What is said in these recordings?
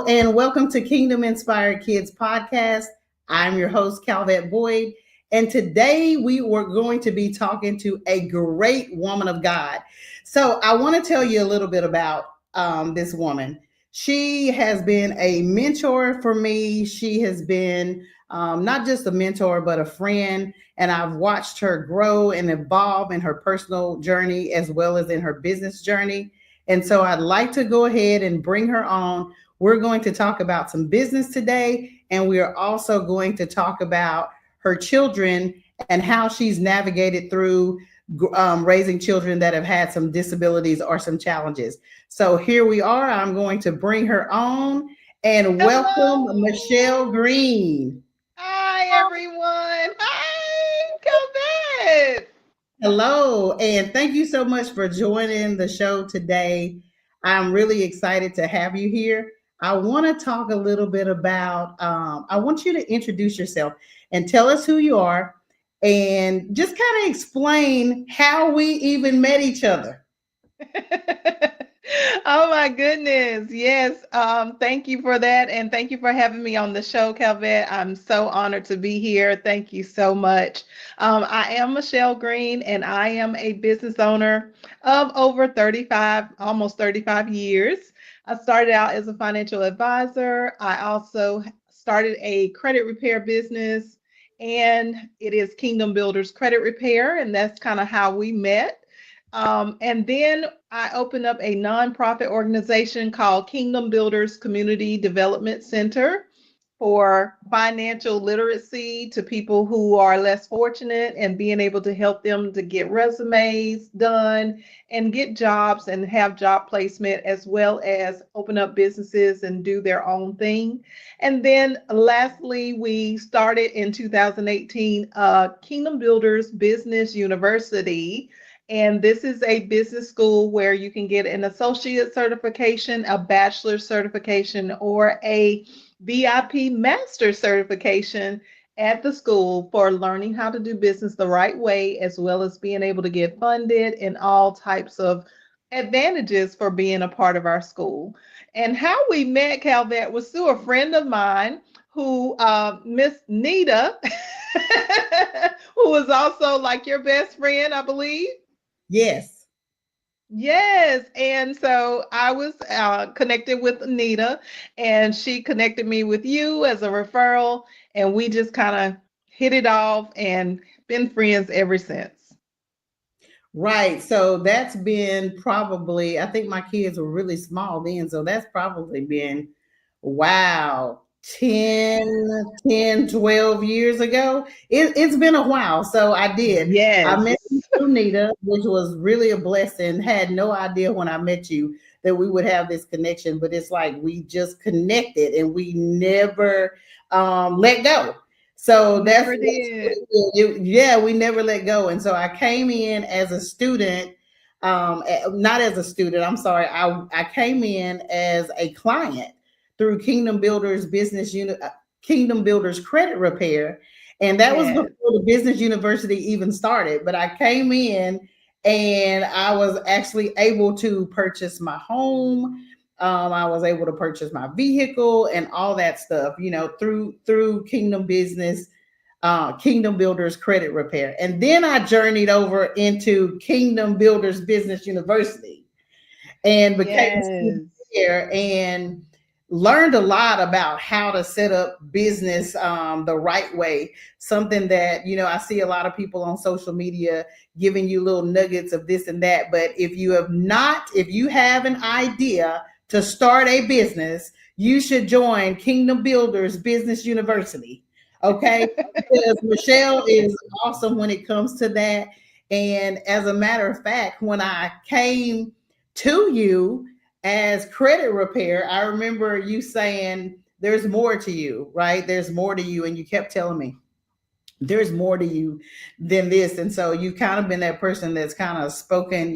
and welcome to Kingdom Inspired Kids podcast. I'm your host, Calvette Boyd, and today we were going to be talking to a great woman of God. So, I want to tell you a little bit about this woman. She has been a mentor for me. She has been not just a mentor, but a friend, and I've watched her grow and evolve in her personal journey as well as in her business journey. And so I'd like to go ahead and bring her on. We're going to talk about some business today, and we are also going to talk about her children and how she's navigated through raising children that have had some disabilities or some challenges. So here we are. I'm going to bring her on and welcome Hello. Michelle Green. Hi, everyone. Hi, Calvette. Hello, and thank you so much for joining the show today. I'm really excited to have you here. I want to talk a little bit about, I want you to introduce yourself and tell us who you are and just kind of explain how we even met each other. Oh my goodness. Yes. Thank you for that. And thank you for having me on the show, Calvette. I'm so honored to be here. Thank you so much. I am Michelle Green, and I am a business owner of over 35, almost 35 years. I started out as a financial advisor. I also started a credit repair business, and it is Kingdom Builders Credit Repair. And that's kind of how we met. And then I opened up a nonprofit organization called Kingdom Builders Community Development Center for financial literacy to people who are less fortunate, and being able to help them to get resumes done and get jobs and have job placement, as well as open up businesses and do their own thing. And then lastly, we started in 2018 Kingdom Builders Business University, and this is a business school where you can get an associate certification, a bachelor's certification, or a VIP master certification at the school for learning how to do business the right way, as well as being able to get funded and all types of advantages for being a part of our school. And how we met, Calvette, was through a friend of mine who, Miss Nita, who was also like your best friend, I believe. Yes. Yes. And so I was connected with Anita, and she connected me with you as a referral. And we just kind of hit it off and been friends ever since. Right. So that's been probably, I think my kids were really small then. So that's probably been, wow, 12 years ago. It's been a while. So I did. I Yes. met you through Nita, which was really a blessing. Had no idea when I met you that we would have this connection, but it's like we just connected and we never let go. So Never that's did. yeah, we never let go. And so I came in as a student, not as a student, I'm sorry. I came in as a client through Kingdom Builders Business Unit, Kingdom Builders Credit Repair. And that was before Yes. the business university even started. But I came in and I was actually able to purchase my home. I was able to purchase my vehicle and all that stuff, through Kingdom Business, Kingdom Builders Credit Repair. And then I journeyed over into Kingdom Builders Business University and became a student Yes. there and learned a lot about how to set up business the right way. Something that, I see a lot of people on social media giving you little nuggets of this and that. But if you have an idea to start a business, you should join Kingdom Builders Business University. Okay. Because Michelle is awesome when it comes to that. And as a matter of fact, when I came to you as credit repair, I remember you saying, there's more to you, right? There's more to you. And you kept telling me, there's more to you than this. And so you kind of been that person that's kind of spoken,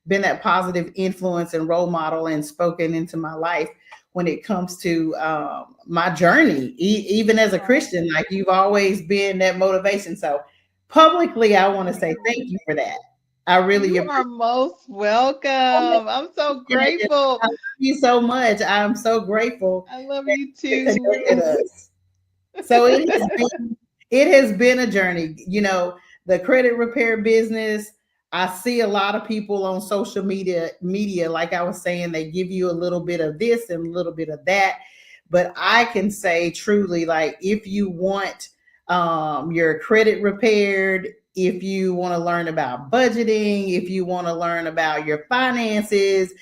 been that positive influence and role model and spoken into my life when it comes to my journey, even as a Christian. Like, you've always been that motivation. So publicly, I want to say thank you for that. I really You are appreciate most welcome. I'm so it. grateful. I love you so much. I'm so grateful I love that you you too. connected us. So it has been a journey. The credit repair business. I see a lot of people on social media, like I was saying, they give you a little bit of this and a little bit of that. But I can say truly, like, if you want your credit repaired, if you want to learn about budgeting, if you want to learn about your finances,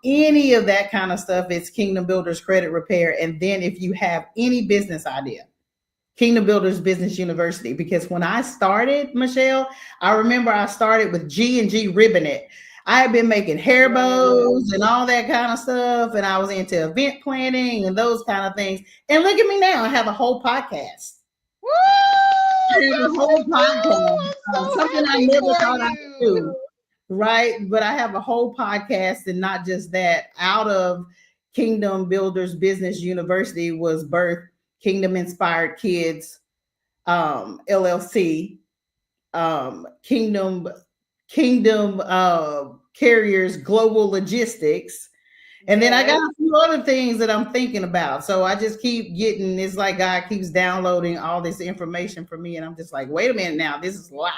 any of that kind of stuff, it's Kingdom Builders Credit Repair. And then if you have any business idea, Kingdom Builders Business University. Because when I started, Michelle, I remember I started with G&G Ribbonet. I had been making hair Yes. bows and all that kind of stuff, and I was into event planning and those kind of things. And look at me now, I have a whole podcast. Woo! I have a Yes, whole you do. podcast, I'm so something I happy never for thought I could you. do, right? But I have a whole podcast, and not just that. Out of Kingdom Builders Business University was birthed Kingdom Inspired Kids LLC, Kingdom Carriers Global Logistics. And then I got Yes. a few other things that I'm thinking about. So I just keep getting, it's like God keeps downloading all this information for me. And I'm just like, wait a minute now, this is a lot,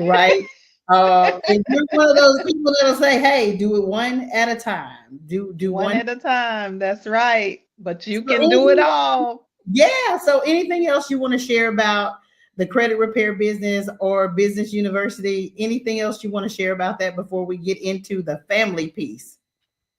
right? And you're one of those people that'll say, hey, do it one at a time. Do One one. at a time. That's right. But you So can do it anything all. Yeah. So anything else you want to share about the credit repair business or business university? Anything else you want to share about that before we get into the family piece?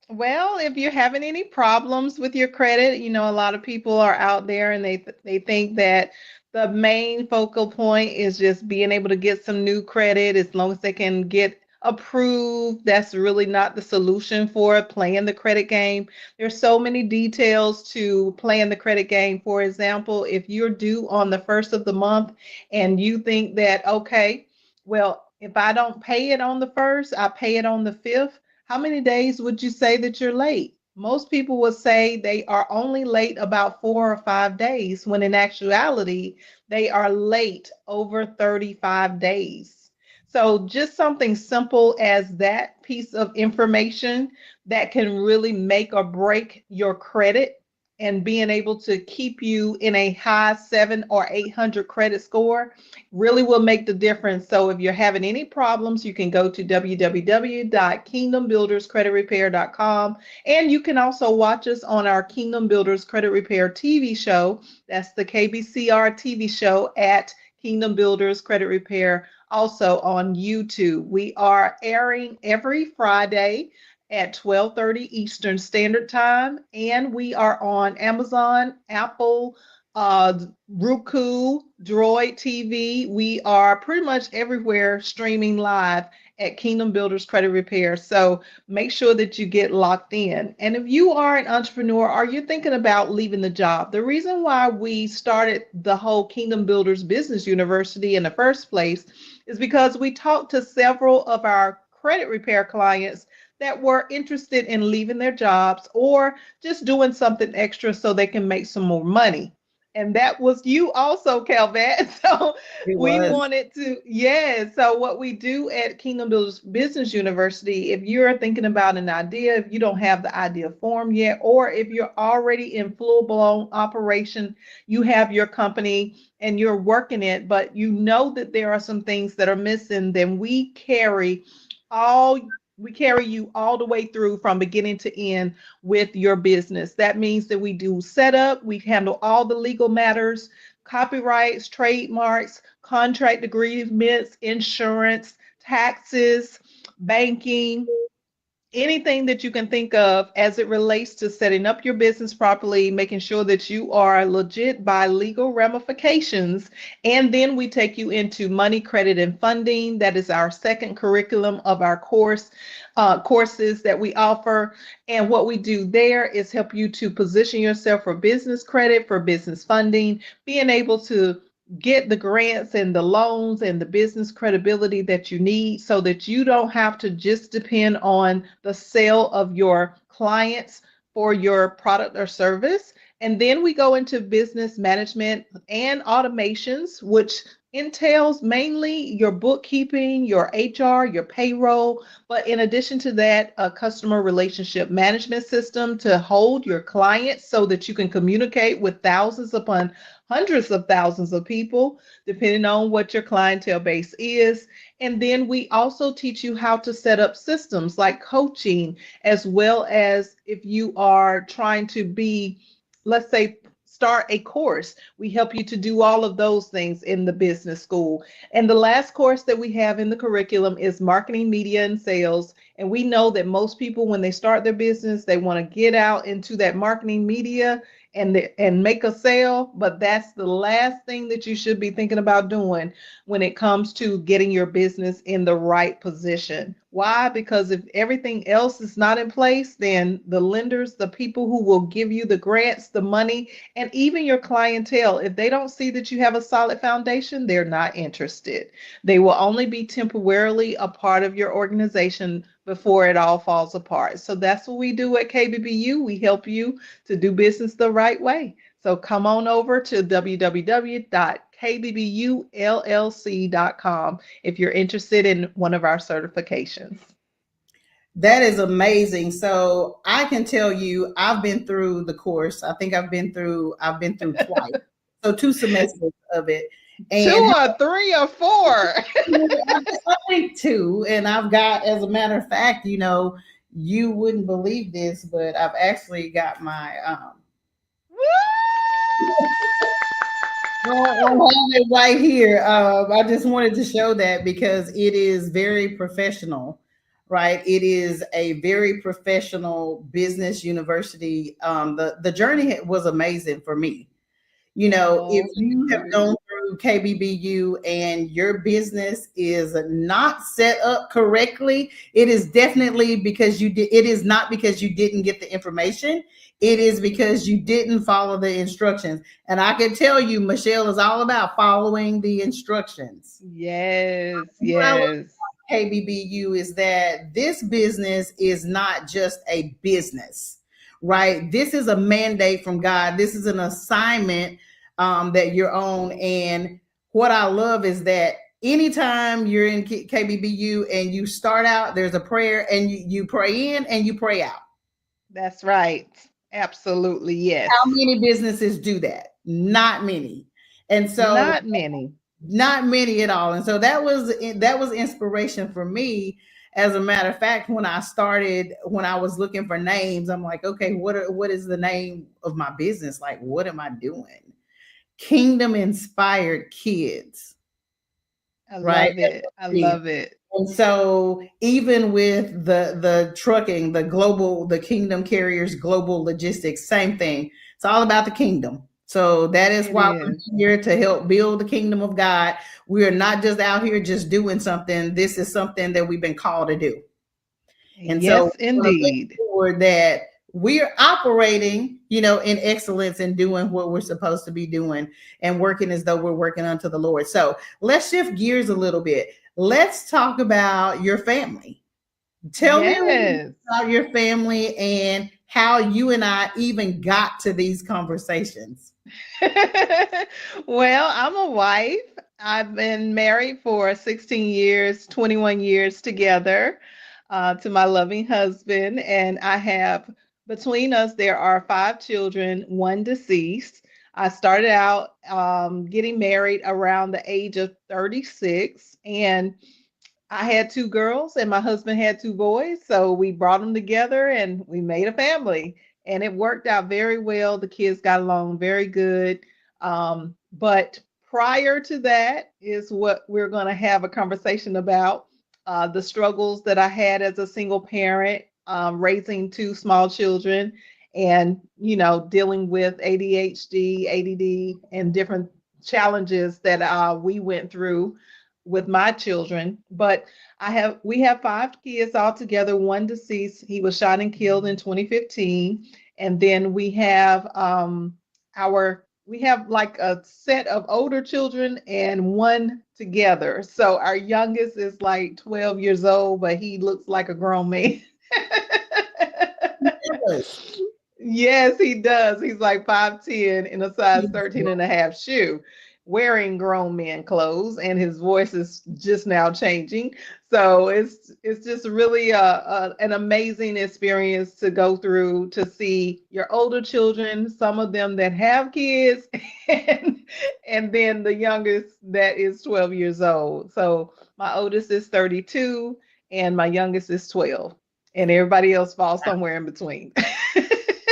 Well, if you're having any problems with your credit, a lot of people are out there and they think that the main focal point is just being able to get some new credit as long as they can get approved. That's really not the solution for playing the credit game. There's so many details to playing the credit game. For example, if you're due on the first of the month and you think that, okay, well, if I don't pay it on the first, I pay it on the fifth. How many days would you say that you're late? Most people would say they are only late about 4 or 5 days, when in actuality, they are late over 35 days. So, just something simple as that piece of information that can really make or break your credit and being able to keep you in a high 700 or 800 credit score really will make the difference. So if you're having any problems, you can go to www.kingdombuilderscreditrepair.com, and you can also watch us on our Kingdom Builders Credit Repair TV show. That's the KBCR TV show at Kingdom Builders Credit Repair, also on YouTube. We are airing every Friday at 12:30 Eastern Standard Time, and we are on Amazon, Apple, uh, Roku, Droid TV. We are pretty much everywhere streaming live at Kingdom Builders Credit Repair. So make sure that you get locked in. And if you are an entrepreneur or you're thinking about leaving the job, the reason why we started the whole Kingdom Builders Business University in the first place is because we talked to several of our credit repair clients that were interested in leaving their jobs or just doing something extra so they can make some more money. And that was you also, Calvet. So It we was. wanted to, yeah. So what we do at Kingdom Builders Business University, if you're thinking about an idea, if you don't have the idea formed yet, or if you're already in full-blown operation, you have your company and you're working it, but you know that there are some things that are missing, then all we carry you all the way through from beginning to end with your business. That means that we do setup, we handle all the legal matters, copyrights, trademarks, contract agreements, insurance, taxes, banking, anything that you can think of as it relates to setting up your business properly, making sure that you are legit by legal ramifications. And then we take you into money, credit, and funding. That is our second curriculum of our courses that we offer. And what we do there is help you to position yourself for business credit, for business funding, being able to get the grants and the loans and the business credibility that you need so that you don't have to just depend on the sale of your clients for your product or service. And then we go into business management and automations, which entails mainly your bookkeeping, your HR, your payroll, but in addition to that, a customer relationship management system to hold your clients so that you can communicate with thousands upon hundreds of thousands of people, depending on what your clientele base is. And then we also teach you how to set up systems like coaching, as well as if you are trying to be, let's say, start a course. We help you to do all of those things in the business school. And the last course that we have in the curriculum is marketing, media, and sales. And we know that most people, when they start their business, they want to get out into that marketing media and make a sale, but that's the last thing that you should be thinking about doing when it comes to getting your business in the right position. Why? Because if everything else is not in place, then the lenders, the people who will give you the grants, the money, and even your clientele, if they don't see that you have a solid foundation, they're not interested. They will only be temporarily a part of your organization before it all falls apart. So that's what we do at KBBU. We help you to do business the right way. So come on over to www.kbbullc.com if you're interested in one of our certifications. That is amazing. So I can tell you, I've been through the course. I think I've been through twice. So 2 semesters of it. And Two or three or four. I think two. And I've got, as a matter of fact, you wouldn't believe this, but I've actually got my I have it right here. I just wanted to show that because it is very professional, right? It is a very professional business university. The journey was amazing for me. If Oh, thank you have you. gone through KBBU and your business is not set up correctly, it is definitely because you did. It is not because you didn't get the information. It is because you didn't follow the instructions. And I can tell you, Michelle is all about following the instructions. Yes, What I love yes. KBBU is that this business is not just a business, right? This is a mandate from God. This is an assignment that you're on. And what I love is that anytime you're in KBBU and you start out, there's a prayer and you pray in and you pray out. That's right. Absolutely, How yes. many businesses do that? Not many. And so Not many. not many at all. And so that was inspiration for me. As a matter of fact, when I was looking for names, I'm like, okay, what is the name of my business? Like, what am I doing? Kingdom Inspired Kids, I right? love it. I love it. And so even with the trucking, the kingdom carriers, global logistics, same thing. It's all about the kingdom. So that is It why is. we're here to help build the kingdom of God. We are not just out here just doing something. This is something that we've been called to do. And so Yes, we want to make indeed. sure that we're operating, in excellence and doing what we're supposed to be doing and working as though we're working unto the Lord. So let's shift gears a little bit. Let's talk about your family. Tell me a little bit Yes. about your family and how you and I even got to these conversations. Well, I'm a wife. I've been married for 16 years, 21 years together, to my loving husband. And I have, between us, there are 5 children, one deceased. I started out getting married around the age of 36. And I had 2 girls and my husband had 2 boys. So we brought them together and we made a family. And it worked out very well. The kids got along very good. But prior to that is what we're going to have a conversation about, the struggles that I had as a single parent, raising 2 small children and, dealing with ADHD, ADD, and different challenges that we went through with my children. But we have 5 kids altogether, one deceased. He was shot and killed in 2015. And then we have like a set of older children and one together. So our youngest is like 12 years old, but he looks like a grown man. Yes, he does. He's like 5'10" in a size 13 and a half shoe. wearing grown men clothes, and his voice is just now changing. So it's just really an amazing experience to go through, to see your older children, some of them that have kids, and then the youngest that is 12 years old. So my oldest is 32 and my youngest is 12, and everybody else falls somewhere in between.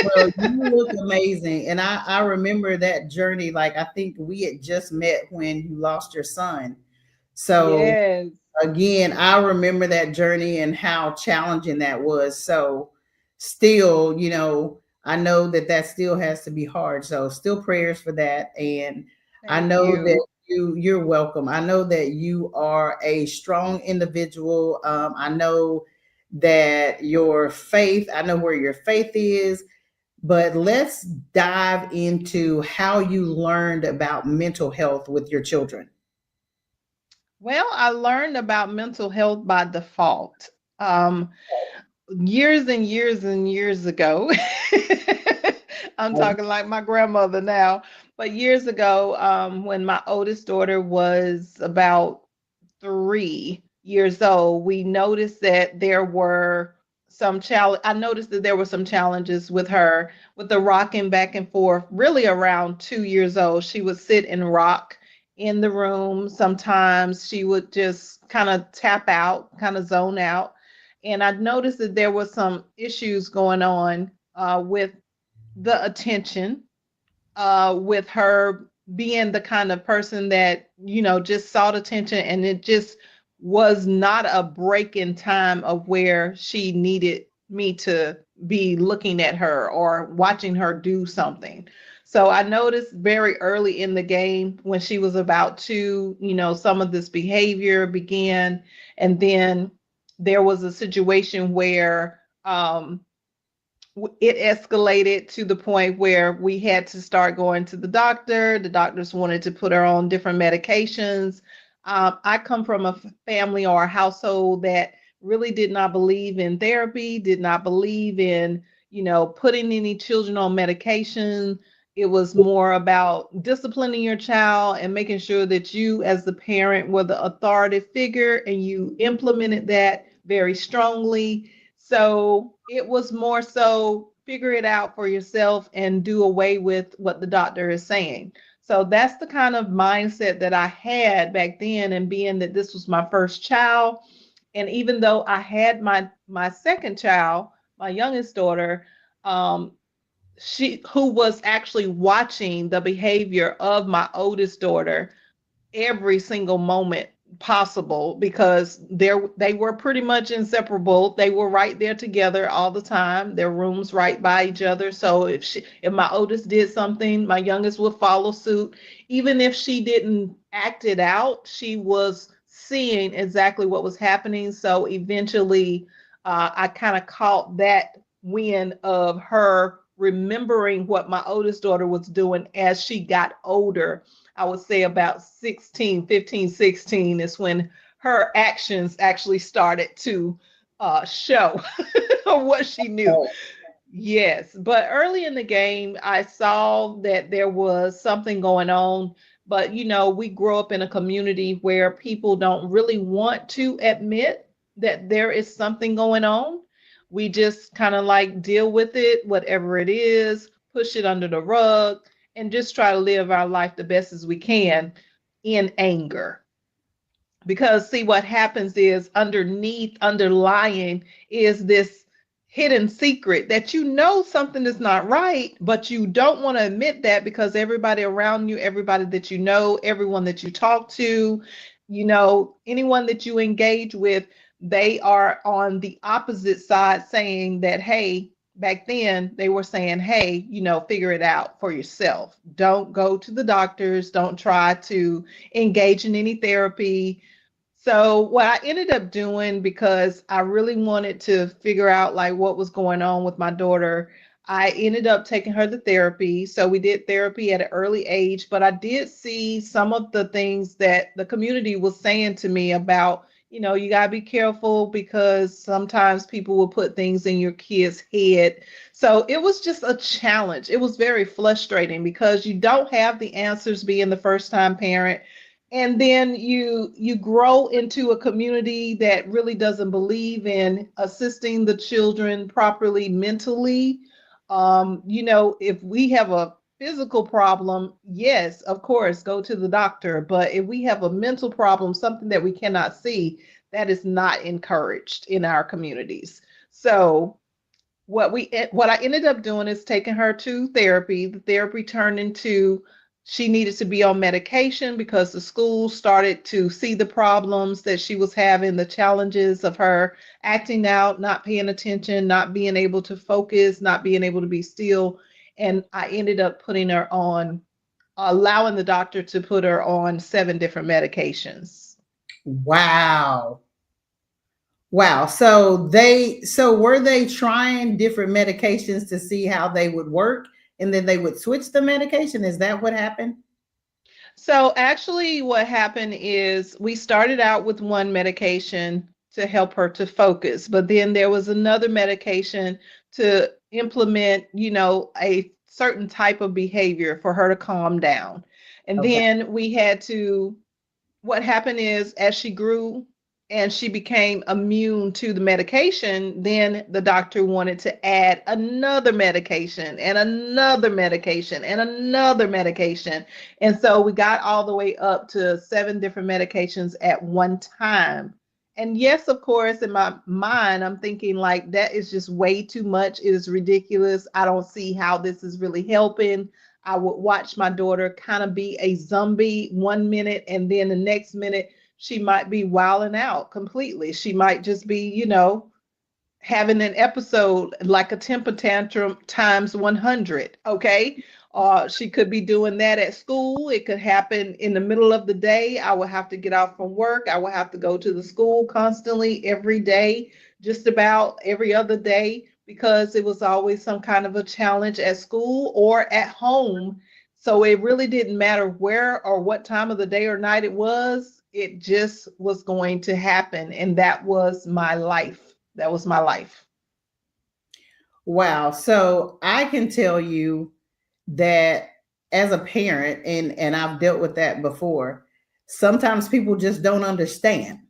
Well, you look amazing. And I remember that journey. Like, I think we had just met when you lost your son. So, Yes. again, I remember that journey and how challenging that was. So, still, I know that that still has to be hard. So, still prayers for that. And I Thank know you. that you're welcome. I know that you are a strong individual. I know that your faith, I know where your faith is, but let's dive into how you learned about mental health with your children. Well, I learned about mental health by default. Um, Years and years and years ago. I'm talking like my grandmother now, but years ago, when my oldest daughter was about 3 years old, we noticed that there were some challenge. I noticed that there were some challenges with her, with the rocking back and forth. Really, around 2 years old, she would sit and rock in the room. Sometimes she would just kind of tap out, kind of zone out. And I noticed that there was some issues going on with the attention, with her being the kind of person that, just sought attention, and it just was not a break in time of where she needed me to be looking at her or watching her do something. So I noticed very early in the game, when she was about 2, some of this behavior began. And then there was a situation where it escalated to the point where we had to start going to the doctor. The doctors wanted to put her on different medications. I come from a family or a household that really did not believe in therapy, did not believe in, putting any children on medication. It was more about disciplining your child and making sure that you, as the parent, were the authority figure and you implemented that very strongly. So it was more so figure it out for yourself and do away with what the doctor is saying. So that's the kind of mindset that I had back then. And being that this was my first child, and even though I had my second child, my youngest daughter, um, she who was actually watching the behavior of my oldest daughter every single moment possible, because they were pretty much inseparable. They were right there together all the time. Their rooms right by each other. So if my oldest did something, my youngest would follow suit. Even if she didn't act it out, she was seeing exactly what was happening. So eventually, I kind of caught that win of her remembering what my oldest daughter was doing as she got older. I would say about 16, 15, 16 is when her actions actually started to show what she knew. Yes, but early in the game, I saw that there was something going on. But, we grow up in a community where people don't really want to admit that there is something going on. We just kind of like deal with it, whatever it is, push it under the rug, and just try to live our life the best as we can in anger. Because see, what happens is underlying is this hidden secret that something is not right, but you don't want to admit that, because everybody around you, everybody that everyone that you talk to, anyone that you engage with, they are on the opposite side saying that, hey, back then they were saying, hey, figure it out for yourself. Don't go to the doctors, don't try to engage in any therapy. So what I ended up doing, because I really wanted to figure out like what was going on with my daughter, I ended up taking her to therapy. So we did therapy at an early age, but I did see some of the things that the community was saying to me about, You got to be careful because sometimes people will put things in your kid's head. So it was just a challenge. It was very frustrating because you don't have the answers being the first time parent. And then you grow into a community that really doesn't believe in assisting the children properly mentally. If we have a physical problem, yes, of course, go to the doctor. But if we have a mental problem, something that we cannot see, that is not encouraged in our communities. So what I ended up doing is taking her to therapy. The therapy turned into she needed to be on medication because the school started to see the problems that she was having, the challenges of her acting out, not paying attention, not being able to focus, not being able to be still. And I ended up putting her on, allowing the doctor to put her on 7 different medications. Wow. Wow. So were they trying different medications to see how they would work and then they would switch the medication? Is that what happened? So actually what happened is we started out with one medication to help her to focus, but then there was another medication to implement, a certain type of behavior for her to calm down. And Okay. then we had to what happened is as she grew and she became immune to the medication, then the doctor wanted to add another medication and another medication and another medication. And so we got all the way up to 7 different medications at one time. And yes, of course, in my mind, I'm thinking like that is just way too much. It is ridiculous. I don't see how this is really helping. I would watch my daughter kind of be a zombie 1 minute, and then the next minute she might be wilding out completely. She might just be, having an episode like a temper tantrum times 100. Okay. She could be doing that at school. It could happen in the middle of the day. I would have to get off from work. I would have to go to the school constantly every day, just about every other day, because it was always some kind of a challenge at school or at home. So it really didn't matter where or what time of the day or night it was. It just was going to happen. And that was my life. That was my life. Wow. So I can tell you that as a parent, and I've dealt with that before, sometimes people just don't understand.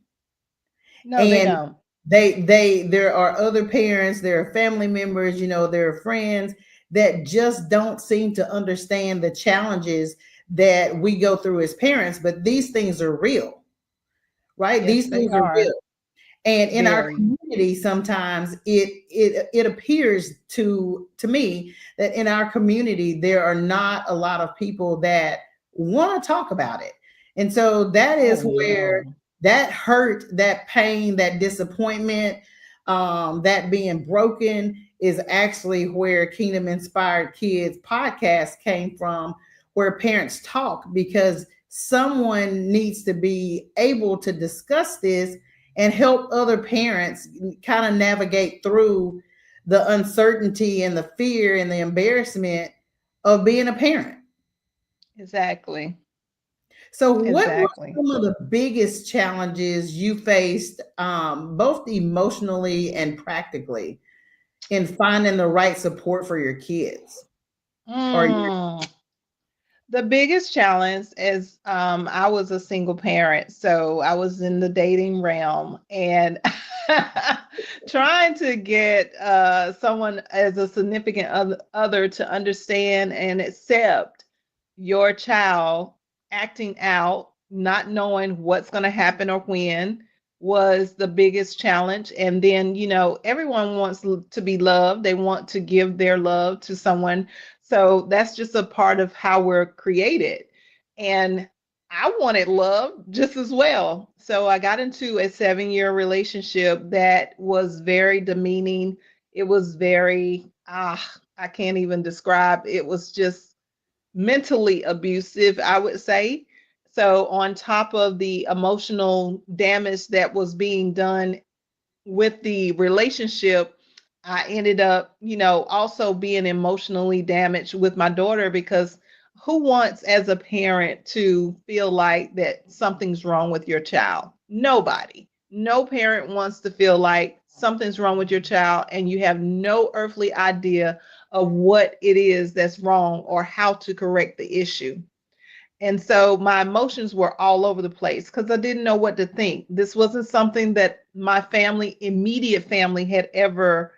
No, they And don't. there are other parents, there are family members, there are friends that just don't seem to understand the challenges that we go through as parents, but these things are real, right? Yes, These they things are are. real. And in our Very. community, sometimes it appears to me that in our community there are not a lot of people that want to talk about it. And so that Oh, is where no. that hurt, that pain, that disappointment, that being broken is actually where Kingdom Inspired Kids podcast came from, where parents talk, because someone needs to be able to discuss this and help other parents kind of navigate through the uncertainty and the fear and the embarrassment of being a parent. Exactly. So, what were Exactly. some of the biggest challenges you faced, both emotionally and practically, in finding the right support for your kids? Or your Mm. The biggest challenge is I was a single parent, so I was in the dating realm and trying to get someone as a significant other to understand and accept your child acting out, not knowing what's going to happen or when was the biggest challenge. And then, everyone wants to be loved. They want to give their love to someone, so that's just a part of how we're created. And I wanted love just as well. So I got into a 7-year relationship that was very demeaning. It was very, I can't even describe. It was just mentally abusive, I would say. So, on top of the emotional damage that was being done with the relationship, I ended up, also being emotionally damaged with my daughter because who wants as a parent to feel like that something's wrong with your child? Nobody. No parent wants to feel like something's wrong with your child and you have no earthly idea of what it is that's wrong or how to correct the issue. And so my emotions were all over the place because I didn't know what to think. This wasn't something that my family, immediate family, had ever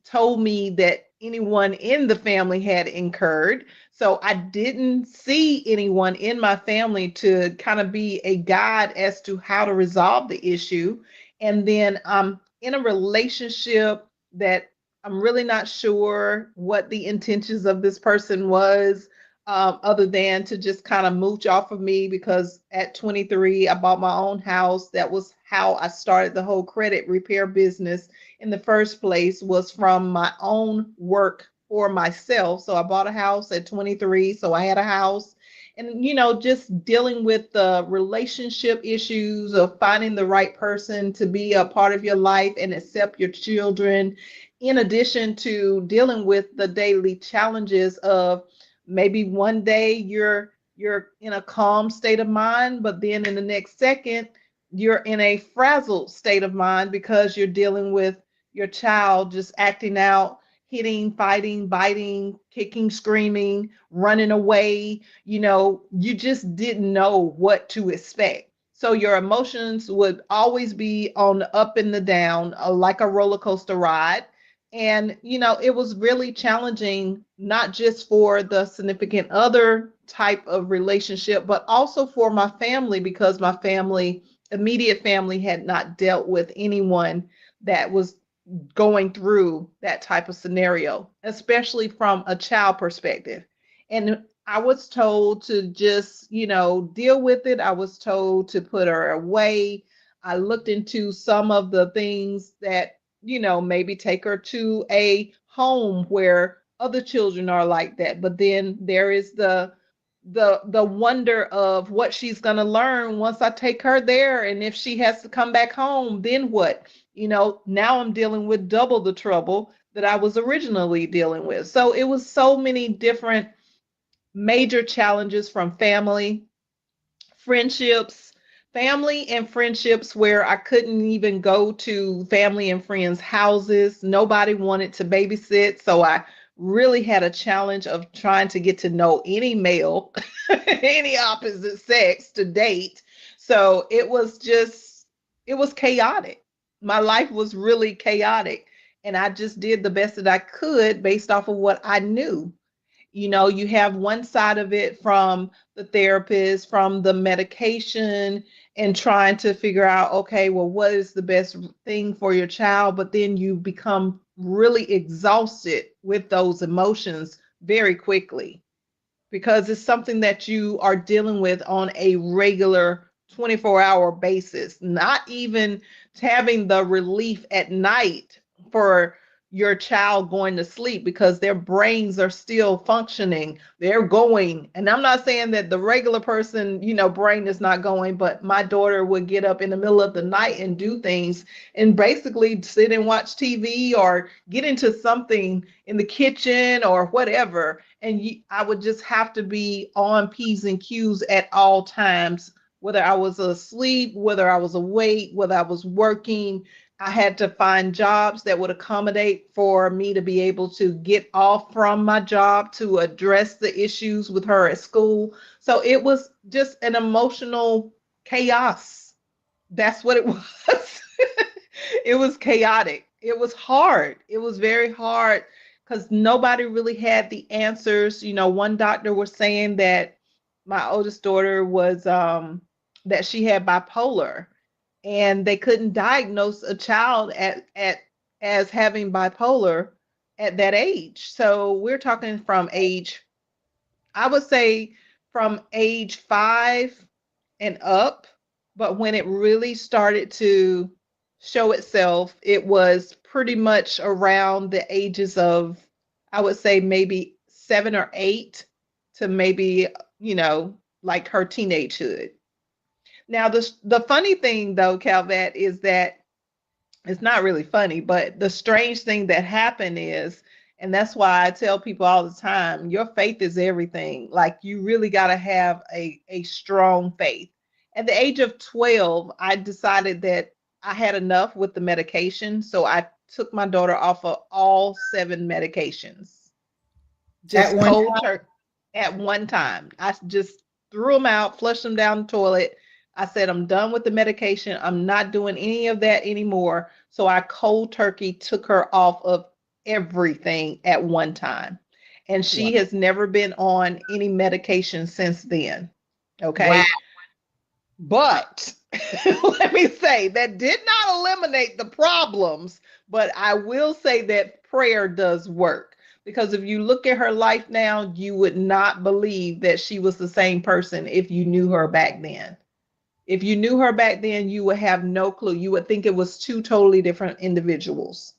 told me that anyone in the family had incurred. So I didn't see anyone in my family to kind of be a guide as to how to resolve the issue. And then I'm in a relationship that I'm really not sure what the intentions of this person was, other than to just kind of mooch off of me because at 23, I bought my own house. That was how I started the whole credit repair business in the first place, was from my own work for myself. So I bought a house at 23, so I had a house. And just dealing with the relationship issues of finding the right person to be a part of your life and accept your children, in addition to dealing with the daily challenges of maybe one day you're in a calm state of mind, but then in the next second you're in a frazzled state of mind because you're dealing with your child just acting out, hitting, fighting, biting, kicking, screaming, running away. You just didn't know what to expect. So your emotions would always be on the up and the down, like a roller coaster ride. And, it was really challenging, not just for the significant other type of relationship, but also for my family, because my family, immediate family, had not dealt with anyone that was going through that type of scenario, especially from a child perspective. And I was told to just, deal with it. I was told to put her away. I looked into some of the things that, maybe take her to a home where other children are like that. But then there is the wonder of what she's going to learn once I take her there. And if she has to come back home, then what? Now I'm dealing with double the trouble that I was originally dealing with. So it was so many different major challenges, from friendships, family and friendships where I couldn't even go to family and friends' houses. Nobody wanted to babysit. So I really had a challenge of trying to get to know any male, any opposite sex to date. So it was chaotic. My life was really chaotic. And I just did the best that I could based off of what I knew. You have one side of it from the therapist, from the medication, and trying to figure out, okay, well, what is the best thing for your child? But then you become really exhausted with those emotions very quickly, because it's something that you are dealing with on a regular 24-hour basis, not even having the relief at night for your child going to sleep, because their brains are still functioning. They're going. And I'm not saying that the regular person, brain is not going, but my daughter would get up in the middle of the night and do things and basically sit and watch TV or get into something in the kitchen or whatever. And I would just have to be on P's and Q's at all times, whether I was asleep, whether I was awake, whether I was working. I had to find jobs that would accommodate for me to be able to get off from my job to address the issues with her at school. So it was just an emotional chaos. That's what it was. It was chaotic. It was hard. It was very hard because nobody really had the answers. One doctor was saying that my oldest daughter was that she had bipolar, and they couldn't diagnose a child at as having bipolar at that age. So we're talking from age, I would say, from age 5 and up. But when it really started to show itself, it was pretty much around the ages of, I would say, maybe 7 or 8 to maybe, like her teenagehood. Now, the funny thing though, Calvet, is that it's not really funny, but the strange thing that happened is, and that's why I tell people all the time, your faith is everything. Like, you really got to have a strong faith. At the age of 12, I decided that I had enough with the medication, so I took my daughter off of all 7 medications. At Just one cold time? turkey at one time. I just threw them out, flushed them down the toilet. I said, I'm done with the medication. I'm not doing any of that anymore. So I cold turkey took her off of everything at one time. And Wow. she has never been on any medication since then. Wow. Okay. But let me say that did not eliminate the problems, but I will say that prayer does work. Because if you look at her life now, you would not believe that she was the same person if you knew her back then. If you knew her back then, you would have no clue. You would think it was two totally different individuals,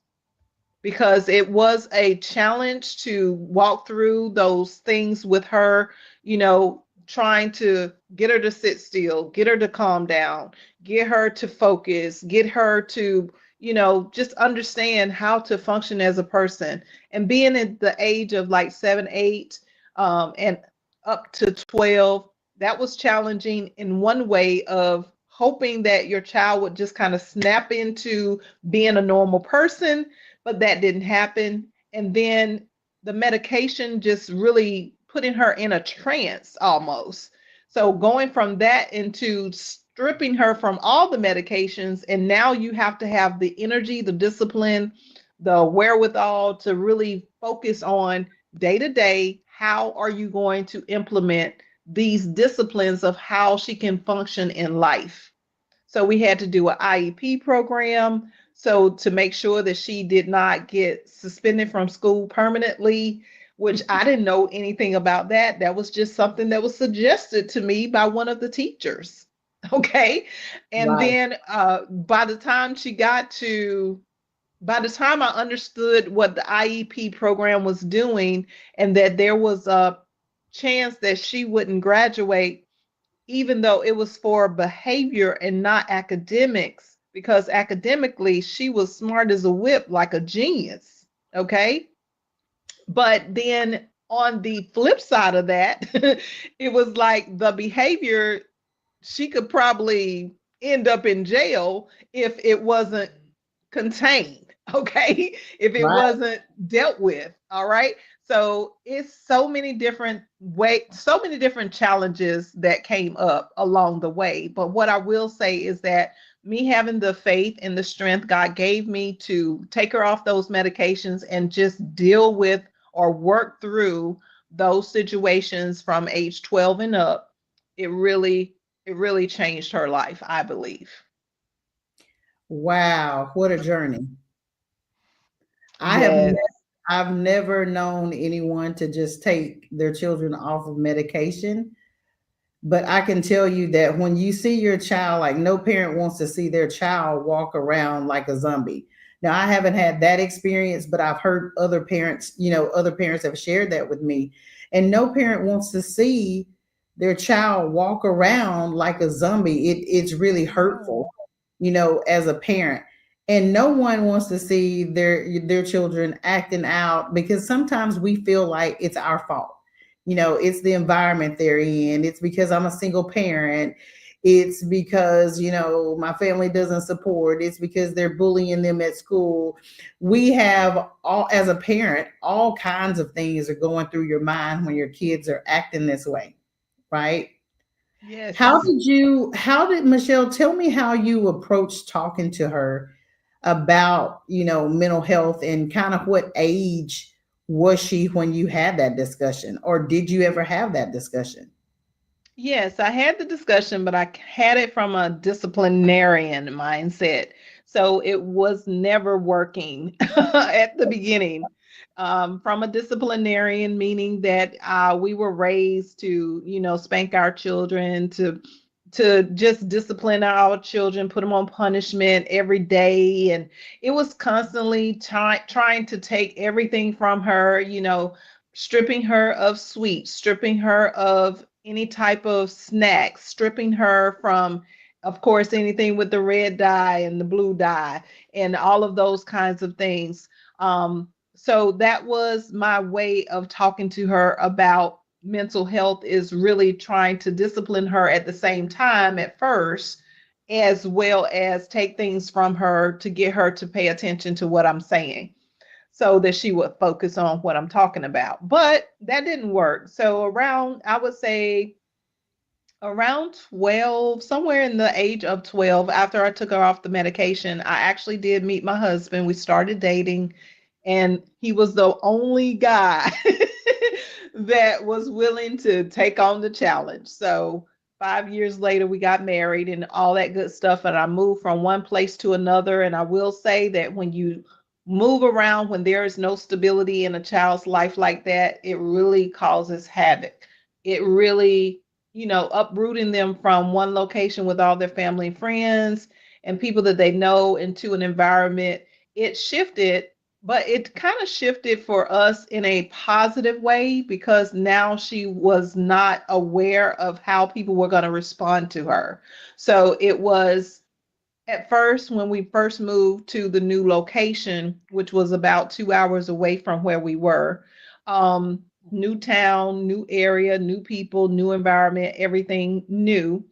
because it was a challenge to walk through those things with her, trying to get her to sit still, get her to calm down, get her to focus, get her to, just understand how to function as a person. And being at the age of like 7, 8, and up to 12, that was challenging in one way of hoping that your child would just kind of snap into being a normal person, but that didn't happen. And then the medication just really putting her in a trance almost. So going from that into stripping her from all the medications, and now you have to have the energy, the discipline, the wherewithal to really focus on day to day. How are you going to implement these disciplines of how she can function in life? So we had to do an IEP program. So to make sure that she did not get suspended from school permanently, which I didn't know anything about that. That was just something that was suggested to me by one of the teachers. Okay. And Right. then by the time I understood what the IEP program was doing and that there was a chance that she wouldn't graduate, even though it was for behavior and not academics, because academically she was smart as a whip, like a genius. Okay. But then on the flip side of that, it was like the behavior, she could probably end up in jail if it wasn't contained. Okay. If it Right. wasn't dealt with. All right. So it's so many different so many different challenges that came up along the way. But what I will say is that me having the faith and the strength God gave me to take her off those medications and just deal with or work through those situations from age 12 and up, it really changed her life, I believe. Wow. What a journey. I have Yes. I've never known anyone to just take their children off of medication. But I can tell you that when you see your child, like no parent wants to see their child walk around like a zombie. Now, I haven't had that experience, but I've heard other parents, other parents have shared that with me. And no parent wants to see their child walk around like a zombie. It's really No. hurtful, as a parent. And no one wants to see their children acting out, because sometimes we feel like it's our fault. It's the environment they're in. It's because I'm a single parent. It's because, my family doesn't support. It's because they're bullying them at school. We have all, as a parent, all kinds of things are going through your mind when your kids are acting this way, right? Yes. How did Michelle, tell me how you approached talking to her about, mental health, and kind of what age was she when you had that discussion, or did you ever have that discussion? Yes, I had the discussion, but I had it from a disciplinarian mindset. So it was never working at the beginning. From a disciplinarian, meaning that we were raised to, spank our children, to just discipline our children, put them on punishment every day. And it was constantly trying to take everything from her, stripping her of sweets, stripping her of any type of snacks, stripping her from, of course, anything with the red dye and the blue dye and all of those kinds of things. So that was my way of talking to her about mental health, is really trying to discipline her at the same time at first, as well as take things from her to get her to pay attention to what I'm saying so that she would focus on what I'm talking about. But that didn't work. So around, I would say around 12, somewhere in the age of 12, after I took her off the medication, I actually did meet my husband. We started dating, and he was the only guy that was willing to take on the challenge. So 5 years later, we got married and all that good stuff. And I moved from one place to another. And I will say that when you move around, when there is no stability in a child's life like that, it really causes havoc. It really, uprooting them from one location with all their family and friends and people that they know into an environment, it shifted, but it kind of shifted for us in a positive way because now she was not aware of how people were going to respond to her. So it was at first, when we first moved to the new location, which was about 2 hours away from where we were, new town, new area, new people, new environment, everything new.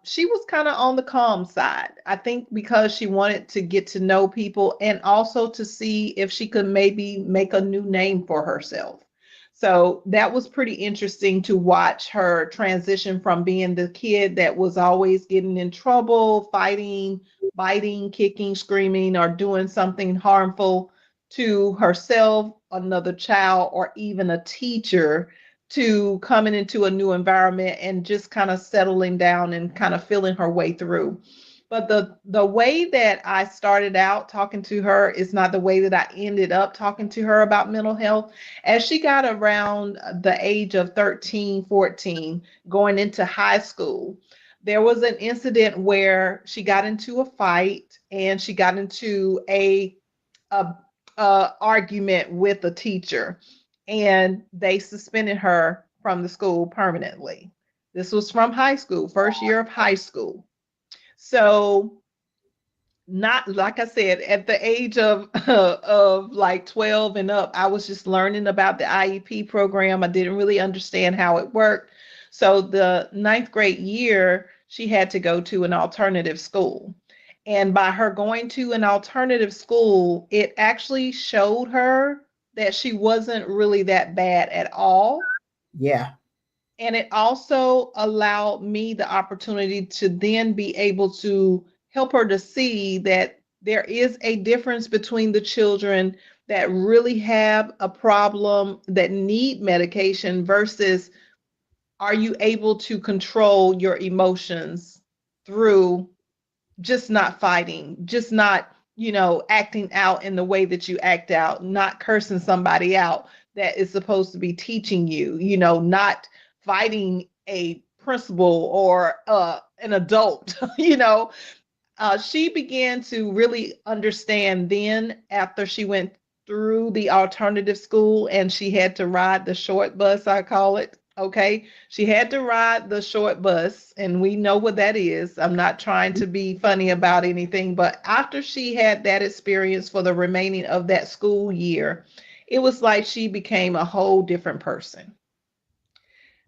She was kind of on the calm side. I think because she wanted to get to know people and also to see if she could maybe make a new name for herself. So that was pretty interesting to watch her transition from being the kid that was always getting in trouble, fighting, biting, kicking, screaming, or doing something harmful to herself, another child, or even a teacher, to coming into a new environment and just kind of settling down and kind of feeling her way through. But the way that I started out talking to her is not the way that I ended up talking to her about mental health. As she got around the age of 13, 14, going into high school, there was an incident where she got into a fight and she got into a, a argument with a teacher, and they suspended her from the school permanently. This was from high school, first year of high school. So not like I said, at the age of of like 12 and up, I was just learning about the IEP program. I didn't really understand how it worked. So the ninth grade year, she had to go to an alternative school. And by her going to an alternative school, it actually showed her that she wasn't really that bad at all. Yeah. And it also allowed me the opportunity to then be able to help her to see that there is a difference between the children that really have a problem that need medication versus are you able to control your emotions through just not fighting, just not, acting out in the way that you act out, not cursing somebody out that is supposed to be teaching you, not fighting a principal or an adult, she began to really understand then after she went through the alternative school and she had to ride the short bus, I call it. Okay. She had to ride the short bus, and we know what that is. I'm not trying to be funny about anything, but after she had that experience for the remaining of that school year, it was like she became a whole different person.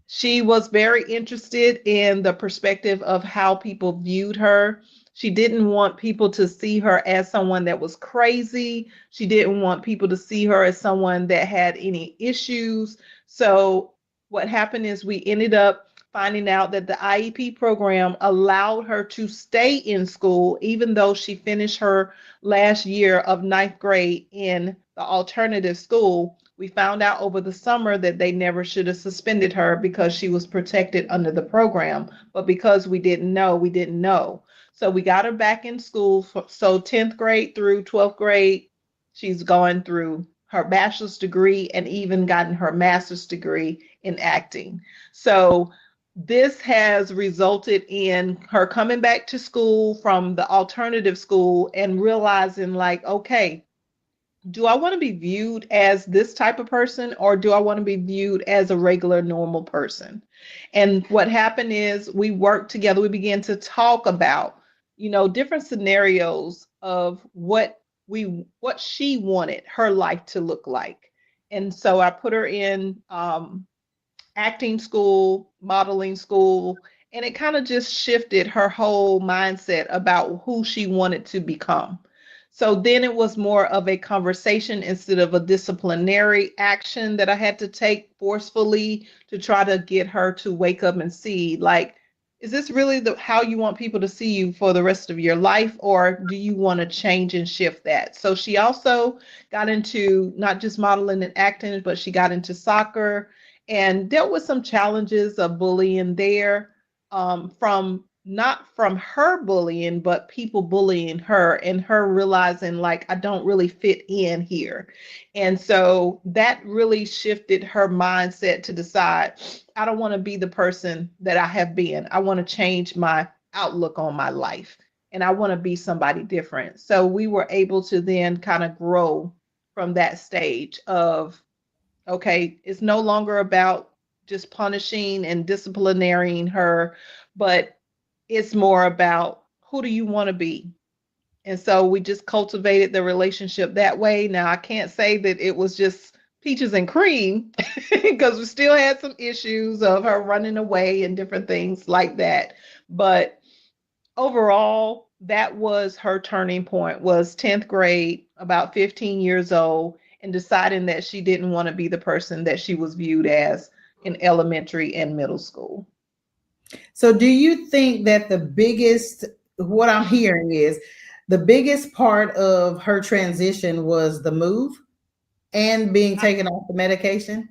She was very interested in the perspective of how people viewed her. She didn't want people to see her as someone that was crazy. She didn't want people to see her as someone that had any issues. So, what happened is we ended up finding out that the IEP program allowed her to stay in school, even though she finished her last year of ninth grade in the alternative school. We found out over the summer that they never should have suspended her because she was protected under the program. But because we didn't know, we didn't know. So we got her back in school. So 10th grade through 12th grade, she's gone through her bachelor's degree and even gotten her master's degree in acting. So this has resulted in her coming back to school from the alternative school and realizing, like, okay, do I want to be viewed as this type of person or do I want to be viewed as a regular normal person? And what happened is we worked together, we began to talk about, different scenarios of what she wanted her life to look like. And so I put her in acting school, modeling school, And it kind of just shifted her whole mindset about who she wanted to become. So then it was more of a conversation instead of a disciplinary action that I had to take forcefully to try to get her to wake up and see, like, is this really the how you want people to see you for the rest of your life, or do you want to change and shift that? So she also got into not just modeling and acting, but she got into soccer and dealt with some challenges of bullying there, from not from her bullying, but people bullying her and her realizing, like, I don't really fit in here. And so that really shifted her mindset to decide, I don't want to be the person that I have been. I want to change my outlook on my life and I want to be somebody different. So we were able to then kind of grow from that stage of, okay, it's no longer about just punishing and disciplinating her, but it's more about who do you want to be? And so we just cultivated the relationship that way. Now, I can't say that it was just peaches and cream because we still had some issues of her running away and different things like that. But overall, that was her turning point, was 10th grade, about 15 years old, and deciding that she didn't want to be the person that she was viewed as in elementary and middle school. So do you think that the biggest, what I'm hearing is the biggest part of her transition was the move and being taken off the medication?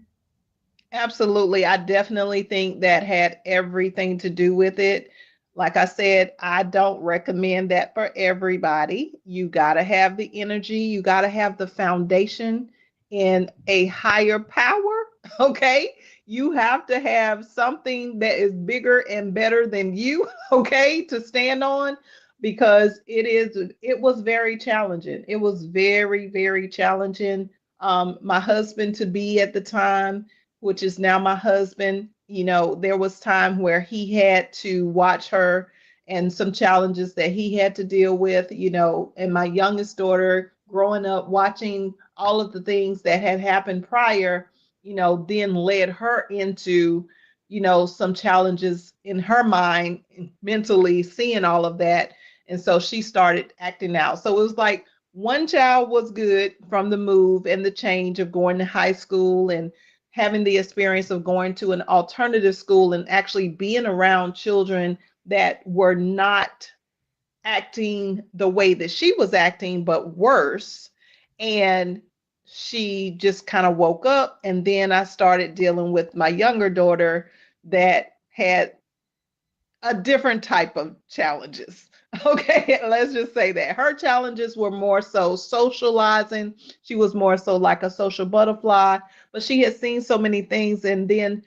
Absolutely. I definitely think that had everything to do with it. Like I said, I don't recommend that for everybody. You got to have the energy, you got to have the foundation in a higher power. Okay. You have to have something that is bigger and better than you, okay, to stand on, because it was very challenging. It was very, very challenging. My husband to be at the time, which is now my husband, there was time where he had to watch her and some challenges that he had to deal with, and my youngest daughter growing up watching all of the things that had happened prior, then led her into, some challenges in her mind, mentally seeing all of that. And so she started acting out. So it was like one child was good from the move and the change of going to high school and having the experience of going to an alternative school and actually being around children that were not acting the way that she was acting, but worse. And she just kind of woke up. And then I started dealing with my younger daughter that had a different type of challenges. Okay, let's just say that her challenges were more so socializing. She was more so like a social butterfly, but she had seen so many things. And then,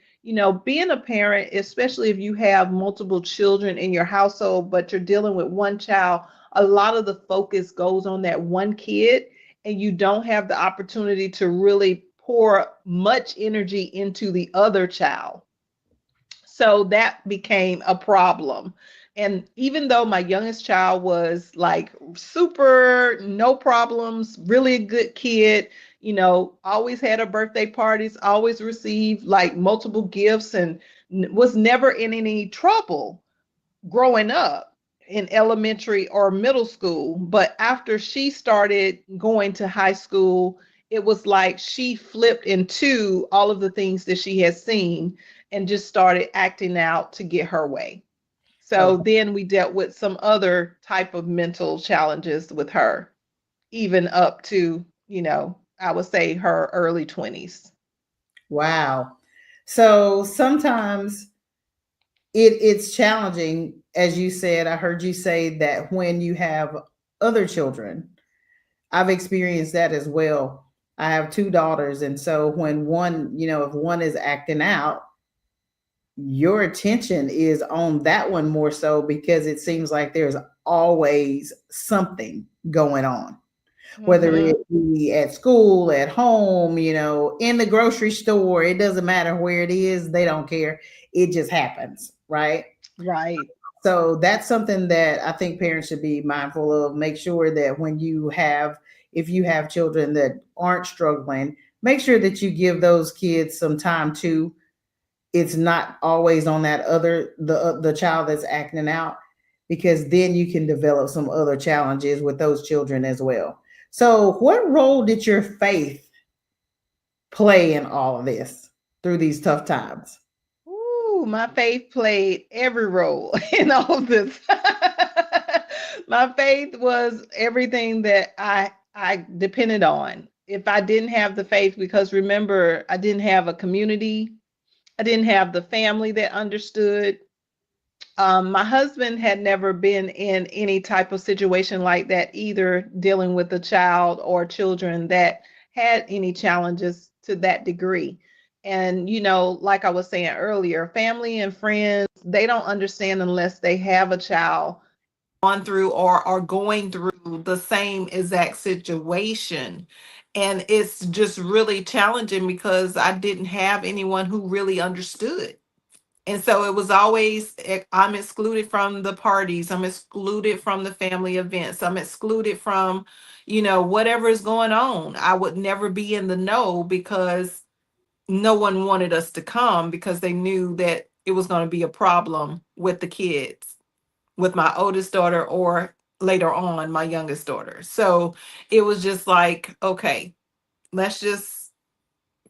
being a parent, especially if you have multiple children in your household, but you're dealing with one child, a lot of the focus goes on that one kid, and you don't have the opportunity to really pour much energy into the other child. So that became a problem. And even though my youngest child was like super, no problems, really a good kid, always had her birthday parties, always received like multiple gifts, and was never in any trouble growing up in elementary or middle school. But after she started going to high school, it was like she flipped into all of the things that she had seen and just started acting out to get her way. So Okay. then we dealt with some other type of mental challenges with her, even up to, I would say her early 20s. Wow. So sometimes it's challenging, as you said. I heard you say that when you have other children, I've experienced that as well. I have two daughters, and so when one, if one is acting out, your attention is on that one more so because it seems like there's always something going on, whether Mm-hmm. it be at school, at home, in the grocery store. It doesn't matter where it is, they don't care. It just happens, right? Right. So that's something that I think parents should be mindful of. Make sure that if you have children that aren't struggling, make sure that you give those kids some time too. it's not always on that other the child that's acting out, because then you can develop some other challenges with those children as well. So what role did your faith play in all of this through these tough times? Ooh, my faith played every role in all of this. My faith was everything that I depended on. If I didn't have the faith, because remember, I didn't have a community, I didn't have the family that understood. My husband had never been in any type of situation like that, either dealing with a child or children that had any challenges to that degree. And, like I was saying earlier, family and friends, they don't understand unless they have a child gone through or are going through the same exact situation. And it's just really challenging because I didn't have anyone who really understood. And so it was always, I'm excluded from the parties, I'm excluded from the family events, I'm excluded from, whatever is going on. I would never be in the know because no one wanted us to come because they knew that it was going to be a problem with the kids, with my oldest daughter, or later on, my youngest daughter. So it was just like, okay, let's just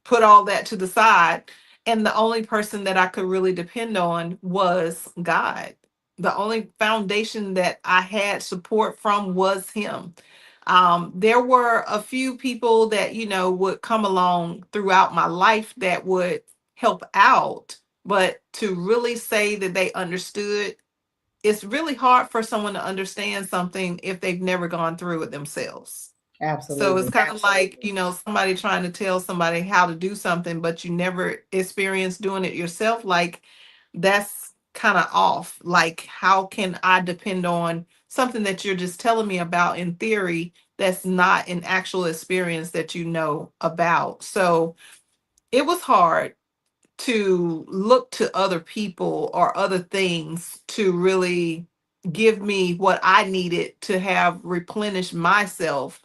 put all that to the side. And the only person that I could really depend on was God. The only foundation that I had support from was Him. There were a few people that, would come along throughout my life that would help out. But to really say that they understood, it's really hard for someone to understand something if they've never gone through it themselves. So it's Absolutely. kind of like, somebody trying to tell somebody how to do something, but you never experienced doing it yourself. Like, that's kind of off. Like, how can I depend on something that you're just telling me about in theory that's not an actual experience that you know about? So it was hard to look to other people or other things to really give me what I needed to have replenished myself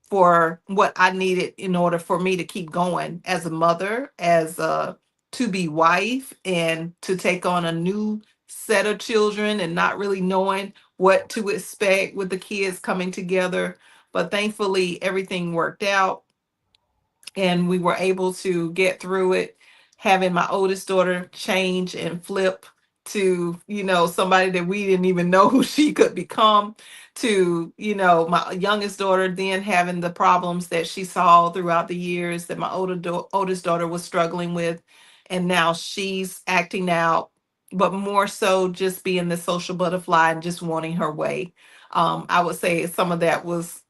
for what I needed in order for me to keep going as a mother, as a to be wife, and to take on a new set of children and not really knowing what to expect with the kids coming together. But thankfully, everything worked out and we were able to get through it, having my oldest daughter change and flip to somebody that we didn't even know who she could become, to my youngest daughter then having the problems that she saw throughout the years that my oldest daughter was struggling with, and now she's acting out, but more so just being the social butterfly and just wanting her way. I would say some of that was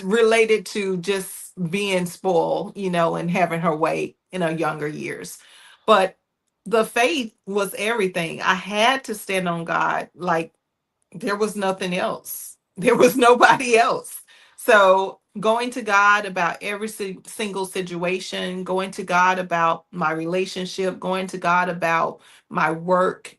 related to just being spoiled, and having her way in her younger years. But the faith was everything. I had to stand on God. Like, there was nothing else. There was nobody else. So going to God about every single situation, going to God about my relationship, going to God about my work,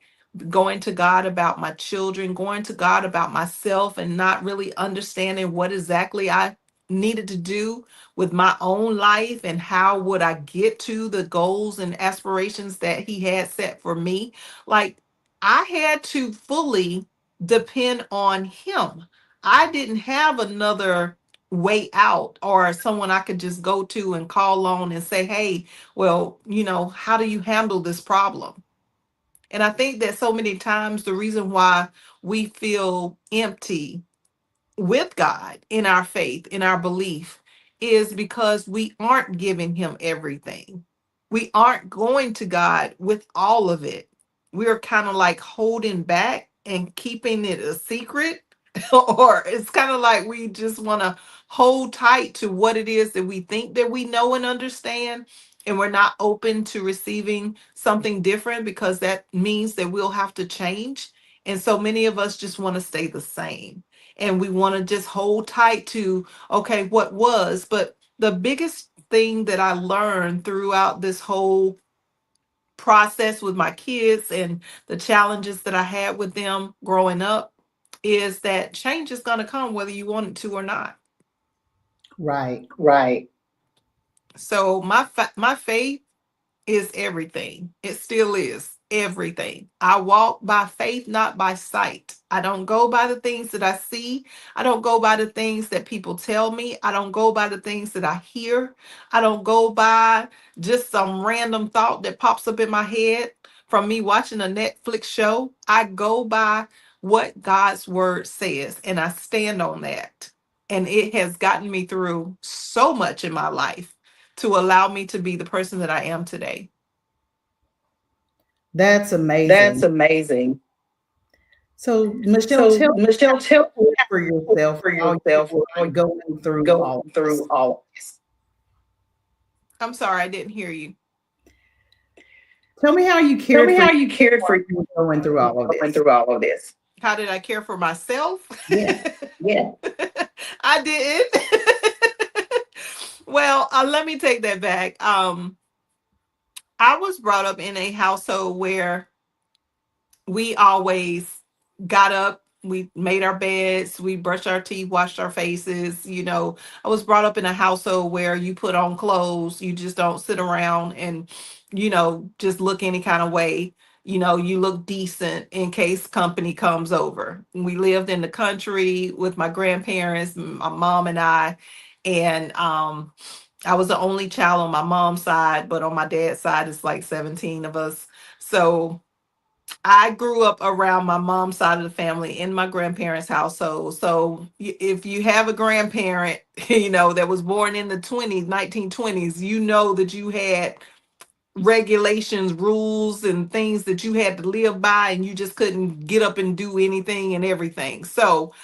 going to God about my children, going to God about myself, and not really understanding what exactly I needed to do with my own life and how would I get to the goals and aspirations that He had set for me. Like, I had to fully depend on Him. I didn't have another way out or someone I could just go to and call on and say, hey, well, how do you handle this problem? And I think that so many times the reason why we feel empty with God in our faith, in our belief, is because we aren't giving Him everything. We aren't going to God with all of it. We're kind of like holding back and keeping it a secret. Or it's kind of like we just want to hold tight to what it is that we think that we know and understand. And we're not open to receiving something different because that means that we'll have to change. And so many of us just want to stay the same, and we want to just hold tight to, okay, what was. But the biggest thing that I learned throughout this whole process with my kids and the challenges that I had with them growing up is that change is going to come whether you want it to or not. Right. Right. So my faith is everything. It still is everything. I walk by faith, not by sight. I don't go by the things that I see. I don't go by the things that people tell me. I don't go by the things that I hear. I don't go by just some random thought that pops up in my head from me watching a Netflix show. I go by what God's word says, and I stand on that. And it has gotten me through so much in my life to allow me to be the person that I am today. That's That's amazing. amazing. So, Michelle, So, tell me Michelle, how tell you me care for yourself for while you yourself were how you going through go all through this. all this. I'm sorry, I didn't hear you. Tell me how you Tell cared me for how yourself you cared while for you were going through all of going this. through all of this. How did I care for myself? Yeah. Yeah. I didn't. Well, let me take that back. I was brought up in a household where we always got up, we made our beds, we brushed our teeth, washed our faces. I was brought up in a household where you put on clothes, you just don't sit around and, just look any kind of way. You look decent in case company comes over. We lived in the country with my grandparents, my mom and I, and I was the only child on my mom's side, but on my dad's side, it's like 17 of us. So I grew up around my mom's side of the family in my grandparents' household. So if you have a grandparent, that was born in the 20s, 1920s, you know that you had regulations, rules, and things that you had to live by, and you just couldn't get up and do anything and everything. So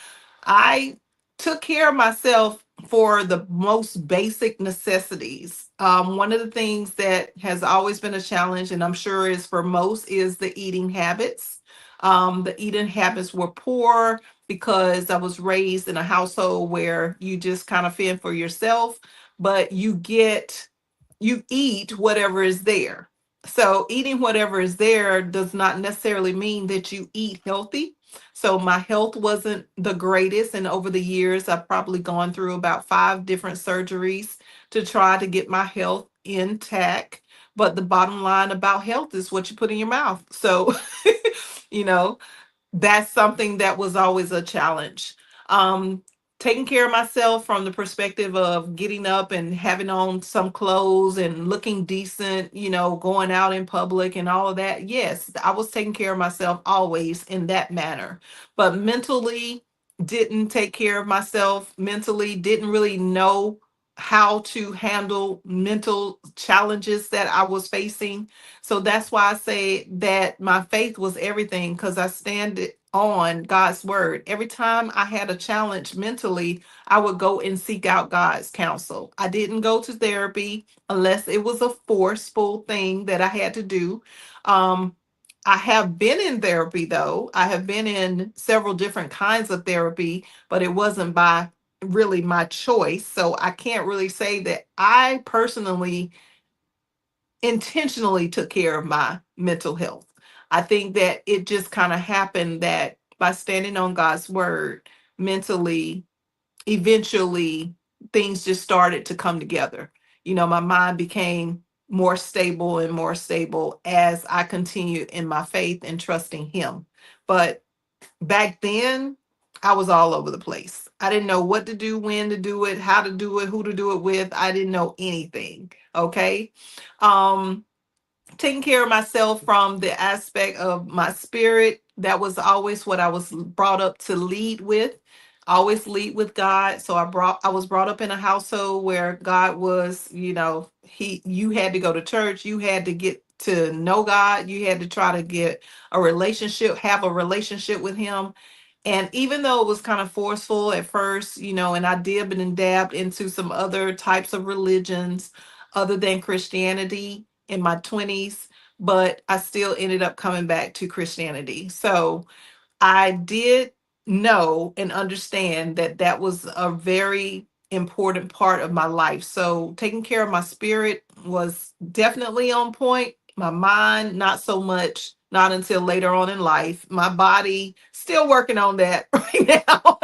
I took care of myself for the most basic necessities. One of the things that has always been a challenge, and I'm sure is for most, is the eating habits. The eating habits were poor because I was raised in a household where you just kind of fend for yourself, but you eat whatever is there. So eating whatever is there does not necessarily mean that you eat healthy. So my health wasn't the greatest. And over the years, I've probably gone through about 5 different surgeries to try to get my health intact. But the bottom line about health is what you put in your mouth. So, you know, that's something that was always a challenge. Um, Taking care of myself from the perspective of getting up and having on some clothes and looking decent, going out in public and all of that. Yes, I was taking care of myself always in that manner, but mentally didn't take care of myself, mentally didn't really know how to handle mental challenges that I was facing. So that's why I say that my faith was everything, because I stand on God's word. Every time I had a challenge mentally, I would go and seek out God's counsel. I didn't go to therapy unless it was a forceful thing that I had to do. Um, I have been in therapy, though. I have been in several different kinds of therapy, but it wasn't by really my choice. So I can't really say that I personally intentionally took care of my mental health. I think that it just kind of happened that by standing on God's word mentally, eventually things just started to come together. My mind became more stable as I continued in my faith and trusting Him. But back then, I was all over the place. I didn't know what to do, when to do it, how to do it, who to do it with. I didn't know anything. Okay. Um, Taking care of myself from the aspect of my spirit. That was always what I was brought up to lead with. Always lead with God. So I was brought up in a household where God was, you had to go to church, you had to get to know God, you had to try to get a relationship, have a relationship with Him. And even though it was kind of forceful at first, and I dibbed and dabbed into some other types of religions other than Christianity in my 20s, but I still ended up coming back to Christianity. So I did know and understand that that was a very important part of my life. So taking care of my spirit was definitely on point. My mind, not so much, not until later on in life. My body, still working on that right now.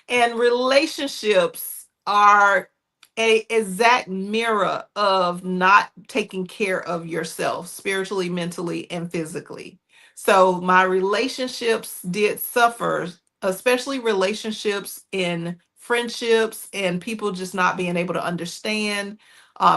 And relationships are a exact mirror of not taking care of yourself spiritually, mentally, and physically. So my relationships did suffer, especially relationships in friendships and people just not being able to understand,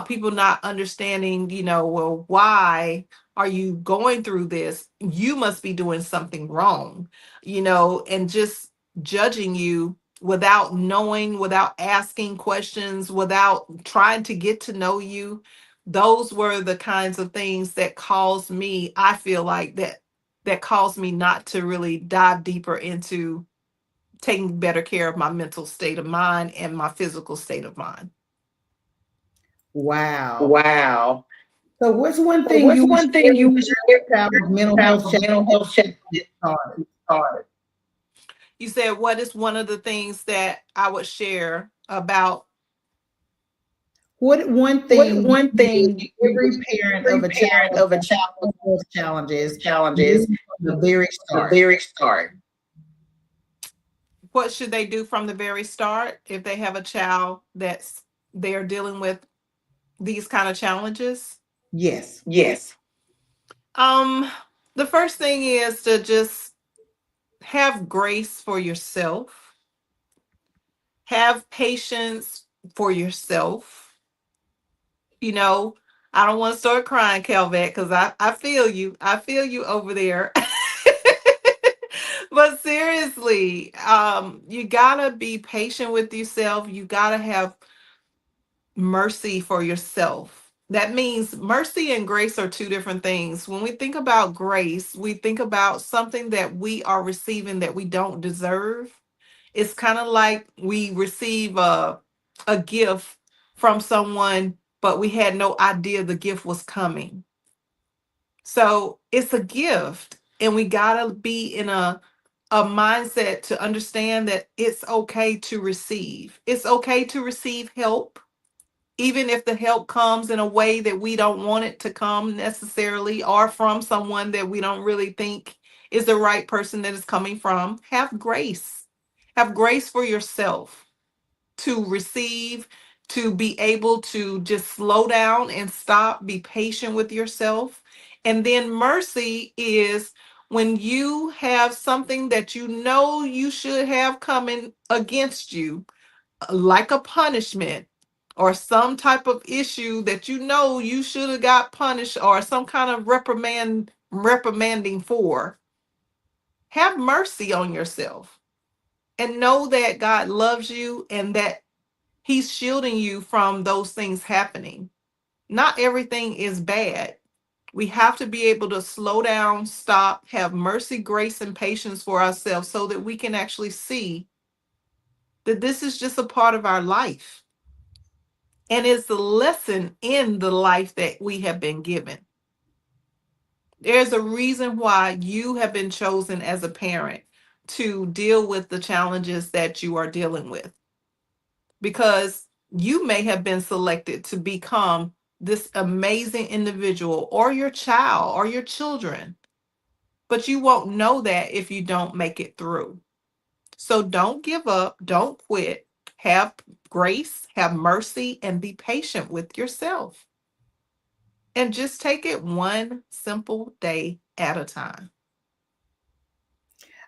people not understanding, well, why are you going through this? You must be doing something wrong, and just judging you without knowing, without asking questions, without trying to get to know you. Those were the kinds of things that caused me, I feel like that caused me not to really dive deeper into taking better care of my mental state of mind and my physical state of mind. Wow. Wow. So what's one So thing what's you would one share thing you with would your share with child with mental your child health with challenges mental health to get started? challenges? You said, what is one of the things that I would share about? What one What thing you one wish thing you every wish parent of every a child parent with of a child with mental health challenges challenges knew from the very from the start? very start? What should they do from the very start if they have a child that's they're dealing with these kind of challenges? Yes. Yes. Um, the first thing is to just have grace for yourself, have patience for yourself. You know, I don't want to start crying, Calvet, because I feel you. I feel you over there. But seriously, you gotta be patient with yourself. You gotta have mercy for yourself. That means mercy and grace are two different things. When we think about grace, we think about something that we are receiving that we don't deserve. It's kind of like we receive a gift from someone, but we had no idea the gift was coming. So it's a gift, and we gotta be in a mindset to understand that it's okay to receive. It's okay to receive help, even if the help comes in a way that we don't want it to come necessarily, or from someone that we don't really think is the right person that is coming from. Have grace. Have grace for yourself to receive, to be able to just slow down and stop, be patient with yourself. And then mercy is when you have something that you know you should have coming against you, like a punishment or some type of issue that you know you should have got punished or some kind of reprimanding for. Have mercy on yourself and know that God loves you and that He's shielding you from those things happening. Not everything is bad. We have to be able to slow down, stop, have mercy, grace, and patience for ourselves so that we can actually see that this is just a part of our life. And it's a lesson in the life that we have been given. There's a reason why you have been chosen as a parent to deal with the challenges that you are dealing with, because you may have been selected to become this amazing individual, or your child or your children, but you won't know that if you don't make it through. So don't give up, don't quit. Have grace, have mercy, and be patient with yourself. And just take it one simple day at a time.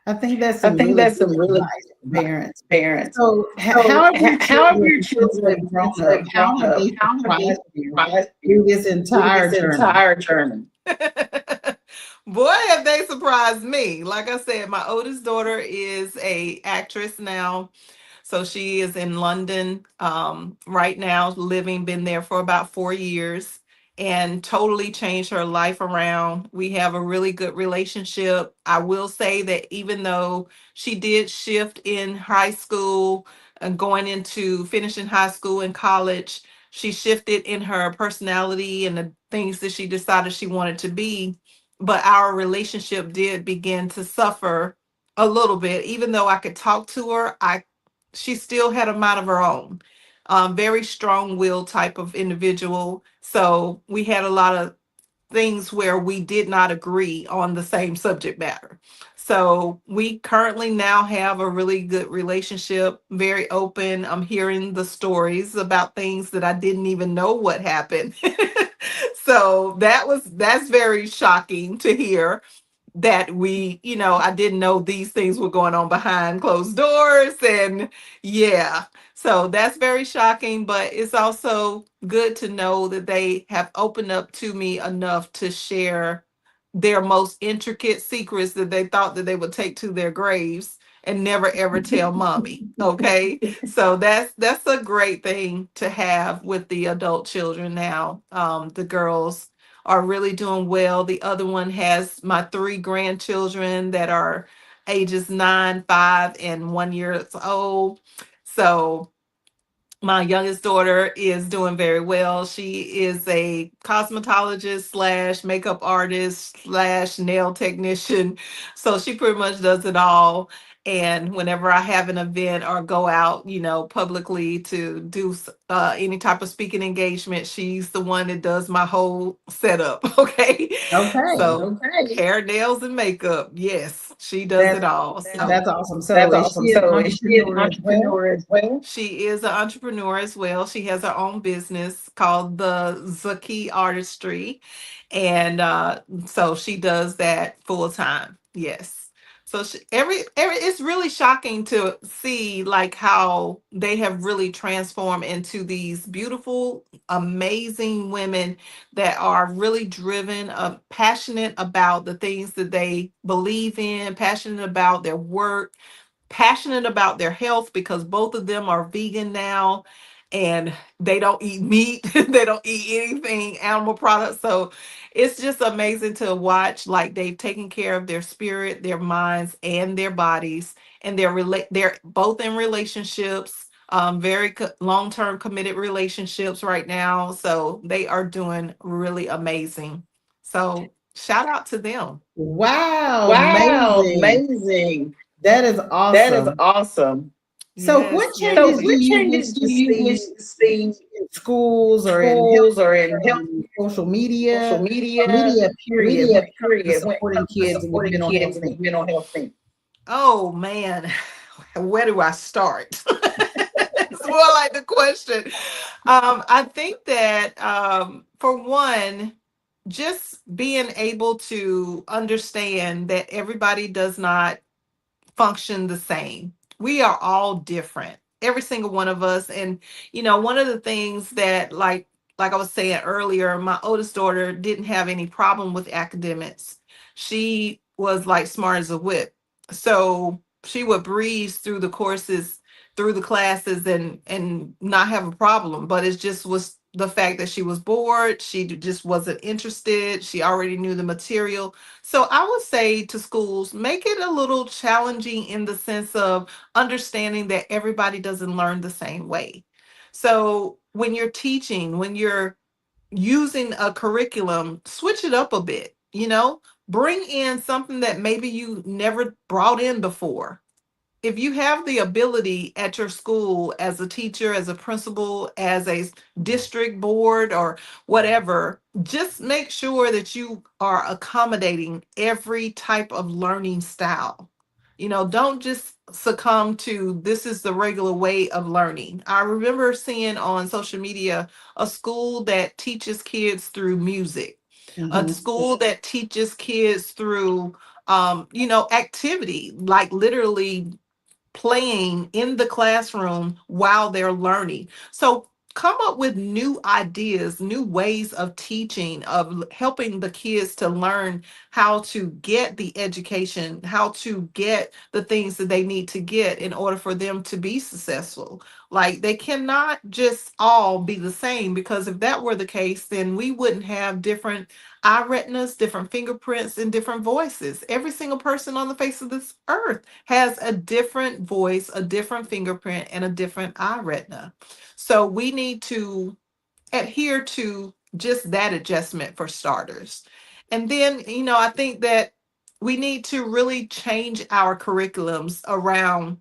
I think that's I some think really that's good some really advice for parents. parents. So, how So, have your how have children, your since children, they've grown since up, they've how grown have up, they how have they surprised you surprised through you this through entire this journey? entire journey? Boy, have they surprised me. Like I said, my oldest daughter is a actress now. So she is in London right now, living, been there for about 4 years, and totally changed her life around. We have a really good relationship. I will say that even though she did shift in high school and going into finishing high school and college, she shifted in her personality and the things that she decided she wanted to be. But our relationship did begin to suffer a little bit. Even though I could talk to her, she still had a mind of her own. Very strong-willed type of individual. So we had a lot of things where we did not agree on the same subject matter. So we currently now have a really good relationship, very open. I'm hearing the stories about things that I didn't even know what happened. So that's very shocking to hear that I didn't know these things were going on behind closed doors. And yeah, so that's very shocking, but it's also good to know that they have opened up to me enough to share their most intricate secrets that they thought that they would take to their graves and never ever tell mommy. Okay. So that's a great thing to have with the adult children now. The girls are really doing well. The other one has my three grandchildren that are ages 9, 5, and 1 year old. So my youngest daughter is doing very well. She is a cosmetologist slash makeup artist slash nail technician. So she pretty much does it all. And whenever I have an event or go out, publicly to do any type of speaking engagement, she's the one that does my whole setup. Okay. Okay. So hair, nails, and makeup. Yes, she does That's it all. So that's awesome. So that's is awesome. she an So is she an entrepreneur as well? entrepreneur as well? She is an entrepreneur as well. She has her own business called the Zaki Artistry. And so she does that full time. Yes. So every it's really shocking to see like how they have really transformed into these beautiful, amazing women that are really driven, passionate about the things that they believe in, passionate about their work, passionate about their health because both of them are vegan now and they don't eat meat. They don't eat anything animal products. So it's just amazing to watch like they've taken care of their spirit, their minds, and their bodies, and they're both in relationships, very long-term committed relationships right now. So they are doing really amazing. So shout out to them. Wow, Wow, amazing. amazing. That is That is awesome. awesome. So what Yes, yes. So changes do what you changes wish do to you see wish to see in schools or in schools or in healthcare health, and social social media or media, media period when media it comes to period when it supporting comes to kids with supporting mental health kids with needs? mental health needs? Oh man, where do I start? It's more like the question. I think that for one, just being able to understand that everybody does not function the same. We are all different, every single one of us. And one of the things that like I was saying earlier, my oldest daughter didn't have any problem with academics. She was like smart as a whip. So she would breeze through the courses, through the classes and not have a problem. But it just was the fact that she was bored, she just wasn't interested, she already knew the material. So I would say to schools, make it a little challenging in the sense of understanding that everybody doesn't learn the same way. So when you're teaching, when you're using a curriculum, switch it up a bit, bring in something that maybe you never brought in before. If you have the ability at your school as a teacher, as a principal, as a district board or whatever, just make sure that you are accommodating every type of learning style. Don't just succumb to this is the regular way of learning. I remember seeing on social media a school that teaches kids through music, a Mhm. school that teaches kids through activity, like literally playing in the classroom while they're learning. So come up with new ideas, new ways of teaching, of helping the kids to learn how to get the education, how to get the things that they need to get in order for them to be successful. Like they cannot just all be the same, because if that were the case, then we wouldn't have different eye retinas, different fingerprints, and different voices. Every single person on the face of this earth has a different voice, a different fingerprint, and a different eye retina. So we need to adhere to just that adjustment for starters. And then, I think that we need to really change our curriculums around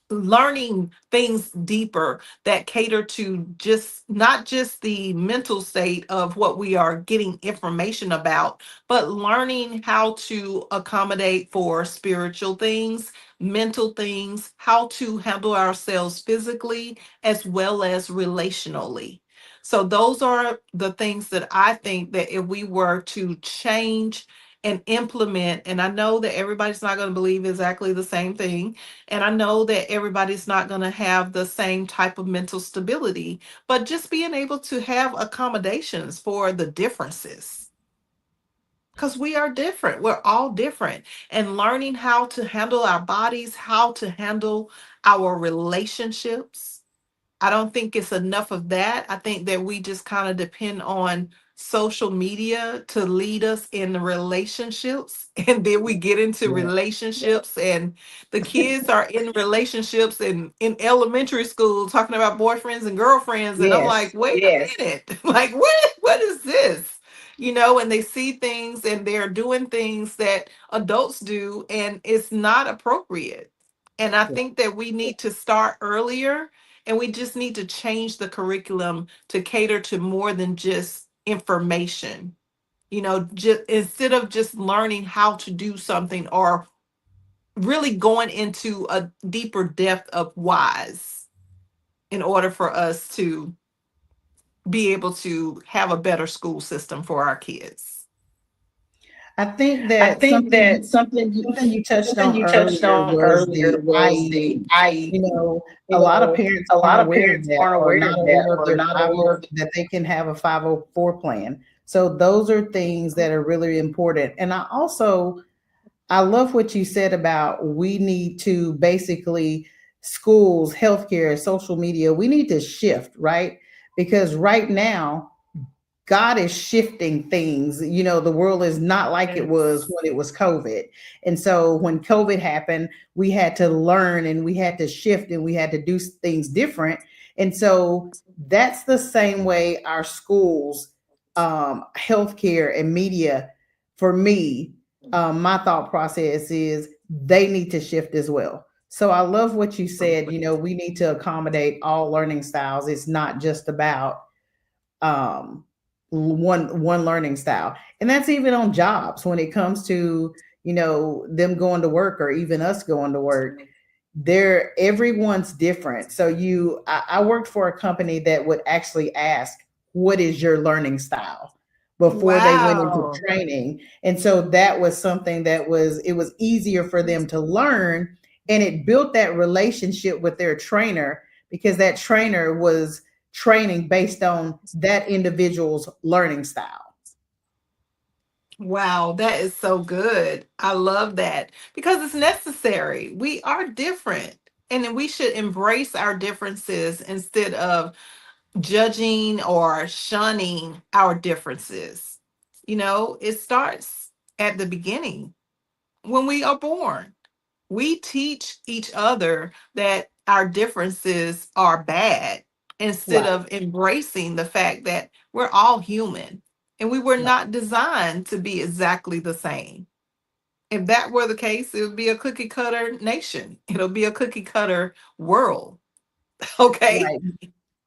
learning things deeper that cater to just not just the mental state of what we are getting information about, but learning how to accommodate for spiritual things, mental things, how to handle ourselves physically as well as relationally. So those are the things that I think that if we were to change and implement, and I know that everybody's not going to believe exactly the same thing, and I know that everybody's not going to have the same type of mental stability, but just being able to have accommodations for the differences. Because we are different. We're all different. And learning how to handle our bodies, how to handle our relationships, I don't think it's enough of that. I think that we just kind of depend on social media to lead us in the relationships. And then we get into Yeah. relationships, and the kids are in relationships and in elementary school talking about boyfriends and girlfriends. And I'm like, Yes. wait a minute. Like, what is this? And they see things and they're doing things that adults do, and it's not appropriate. And I Yeah. think that we need to start earlier, and we just need to change the curriculum to cater to more than just information. Just instead of just learning how to do something or really going into a deeper depth of whys in order for us to be able to have a better school system for our kids. I think I that think that something you touched something on you touched earlier on was earlier the was the IEP. IE. A lot of parents A lot aren't of aware of parents that, aren't or aware not of that aware of or their not 50 aware. that they can have a 504 plan. So those are things that are really important. And I love what you said about we need to basically schools, healthcare, social media, we need to shift, right? Because right now God is shifting things. The world is not like it was Yes. when it was COVID. And so when COVID happened, we had to learn and we had to shift and we had to do things different. And so that's the same way our schools, healthcare, and media, for me, my thought process is they need to shift as well. So I love what you said. We need to accommodate all learning styles. It's not just about um one learning style, and that's even on jobs when it comes to them going to work, or even us going to work. Everyone's different. So I worked for a company that would actually ask, what is your learning style, before they went into Wow. training. And so that was something that it was easier for them to learn, and it built that relationship with their trainer, because that trainer was training based on that individual's learning style. Wow, that is so good. I love that because it's necessary. We are different, and then we should embrace our differences instead of judging or shunning our differences. It starts at the beginning when we are born. We teach each other that our differences are bad instead Right, of embracing the fact that we're all human and we were right, not designed to be exactly the same. If that were the case, it would be a cookie cutter nation. It'll be a cookie cutter world. Okay. right.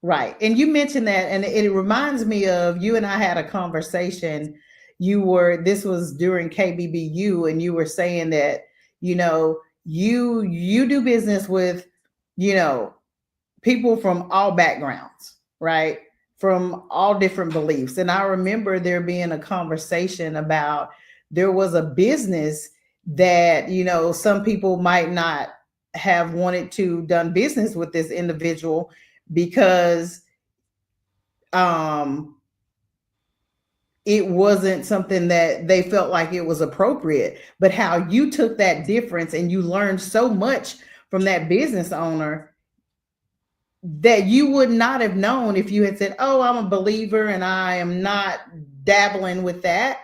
Right. And you mentioned that, and it reminds me of you and I had a conversation. This was during KBBU, and you were saying that, you do business with, you know, people from all backgrounds, right? From all different beliefs. And I remember there being a conversation about there was a business that, some people might not have wanted to done business with this individual because um it wasn't something that they felt like it was appropriate. But how you took that difference and you learned so much from that business owner that you would not have known if you had said, "Oh, I'm a believer and I am not dabbling with that."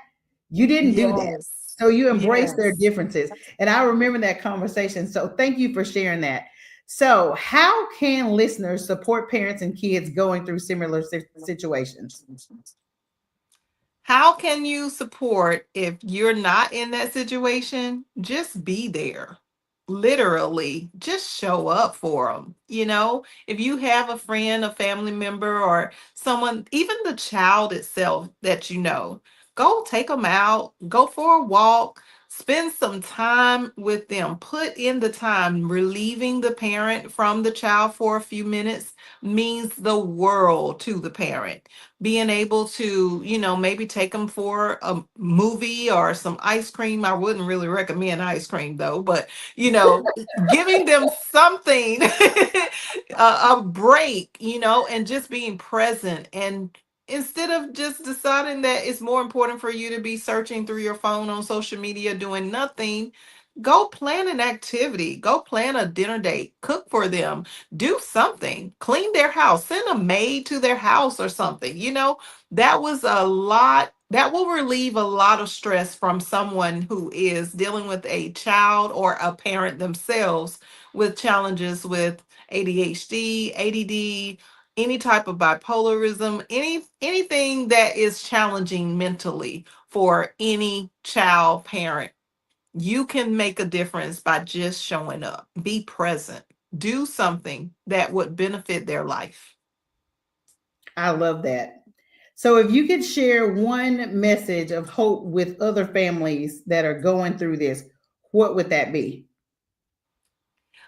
You didn't do that. Yes. So you embrace their Yes. differences. And I remember that conversation. So thank you for sharing that. So, how can listeners support parents and kids going through similar situations? How can you support if you're not in that situation? Just be there. literally just show up for them. If you have a friend, a family member, or someone, even the child itself that go take them out, go for a walk, spend some time with them, put in the time. Relieving the parent from the child for a few minutes means the world to the parent. Being able to, maybe take them for a movie or some ice cream. I wouldn't really recommend ice cream though, but you know, giving them something, a break, and just being present. And instead of just deciding that it's more important for you to be searching through your phone on social media doing nothing, go plan an activity, go plan a dinner date, cook for them, do something, clean their house, send a maid to their house or something. That was a lot. That will relieve a lot of stress from someone who is dealing with a child or a parent themselves with challenges with ADHD, ADD, any type of bipolarism, anything that is challenging mentally for any child parent. You can make a difference by just showing up. Be present. Do something that would benefit their life. I love that. So, if you could share one message of hope with other families that are going through this, what would that be?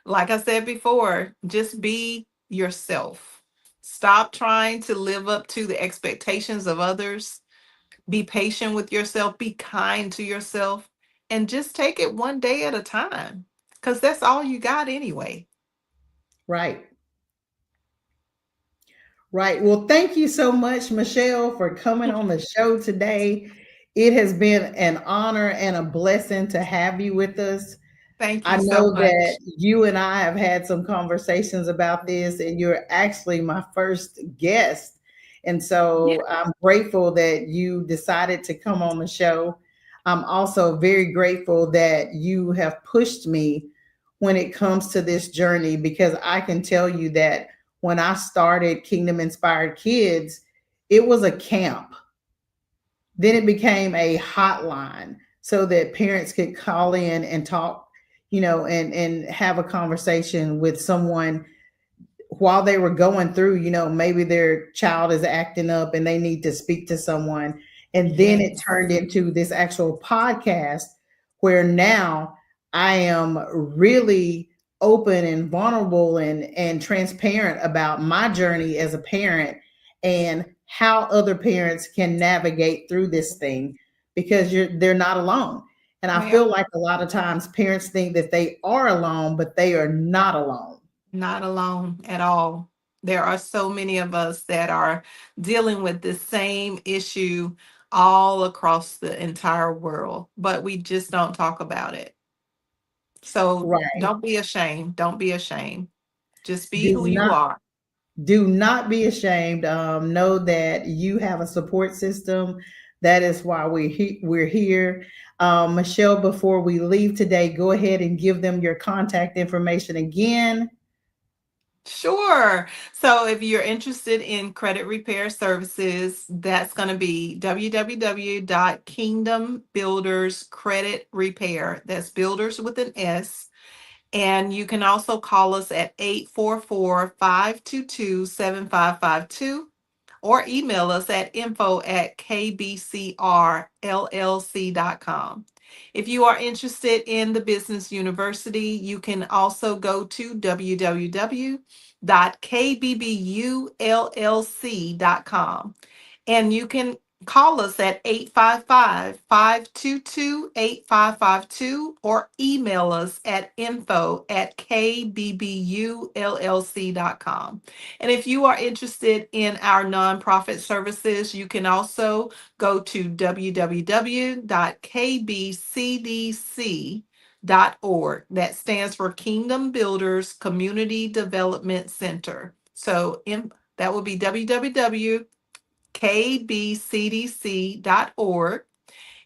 Like I said before, just be yourself. Stop trying to live up to the expectations of others. Be patient with yourself. Be kind to yourself. And just take it one day at a time because that's all you got anyway. Right. Right. Well, thank you so much, Michelle, for coming on the show today. It has been an honor and a blessing to have you with us. Thank I you so know much. that you and I have had some conversations about this, and you're actually my first guest. And Yeah. so I'm grateful that you decided to come on the show. I'm also very grateful that you have pushed me when it comes to this journey, because I can tell you that when I started Kingdom Inspired Kids, it was a camp. Then it became a hotline so that parents could call in and talk, and have a conversation with someone while they were going through, maybe their child is acting up and they need to speak to someone. And then it Yes. turned into this actual podcast where now I am really open and vulnerable and transparent about my journey as a parent and how other parents can navigate through this thing, because they're not alone. And I Yeah. feel like a lot of times parents think that they are alone, but they are not alone. Not alone at all. There are so many of us that are dealing with the same issue all across the entire world, but we just don't talk about it. So Right. don't be ashamed. Don't be ashamed. Just be Do who you not are. do not be ashamed. Know that you have a support system. That is why we're here. Michelle, before we leave today, go ahead and give them your contact information again. Sure. So if you're interested in credit repair services, that's going to be www.kingdombuilderscreditrepair. That's builders with an S. And you can also call us at 844-522-7552, or email us at info@kbcrllc.com. If you are interested in the Business University, you can also go to www.kbbullc.com. And you can call us at 855-522-8552, or email us at info@kbbullc.com. And if you are interested in our nonprofit services, you can also go to www.kbcdc.org. That stands for Kingdom Builders Community Development Center. So that will be www.kbcdc.org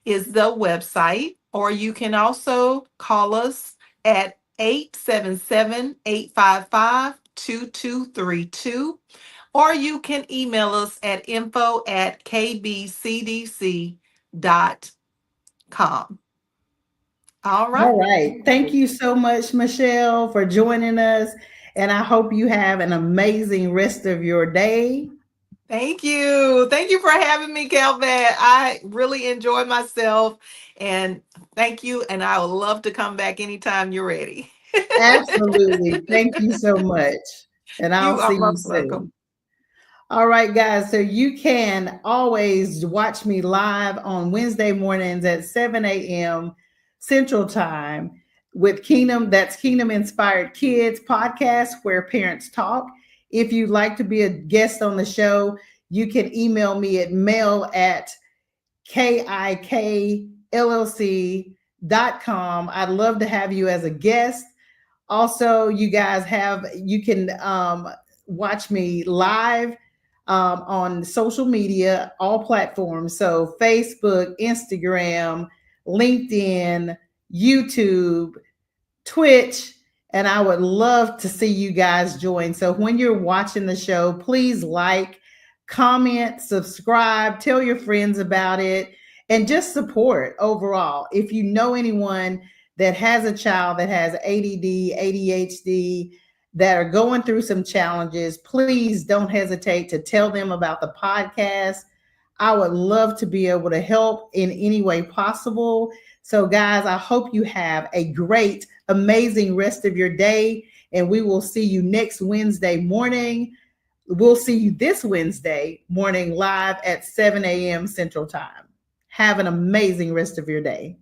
is the website, or you can also call us at 877-855-2232, or you can email us at info@kbcdc.com. All right. All right. Thank you so much, Michelle, for joining us. And I hope you have an amazing rest of your day. Thank you. Thank you for having me, Calvin. I really enjoyed myself. And thank you. And I would love to come back anytime you're ready. Absolutely. Thank you so much. And I'll You are see you most welcome. soon. All right, guys. So you can always watch me live on Wednesday mornings at 7 a.m. Central Time with Kingdom. That's Kingdom Inspired Kids podcast where parents talk. If you'd like to be a guest on the show, you can email me at mail@kikllc.com. I'd love to have you as a guest. Also, you can watch me live on social media, all platforms. So Facebook, Instagram, LinkedIn, YouTube, Twitch, and I would love to see you guys join. So when you're watching the show, please like, comment, subscribe, tell your friends about it, and just support overall. If you know anyone that has a child that has ADD, ADHD, that are going through some challenges, please don't hesitate to tell them about the podcast. I would love to be able to help in any way possible. So, guys, I hope you have a great, amazing rest of your day. And we will see you next Wednesday morning. We'll see you this Wednesday morning live at 7 a.m. Central Time. Have an amazing rest of your day.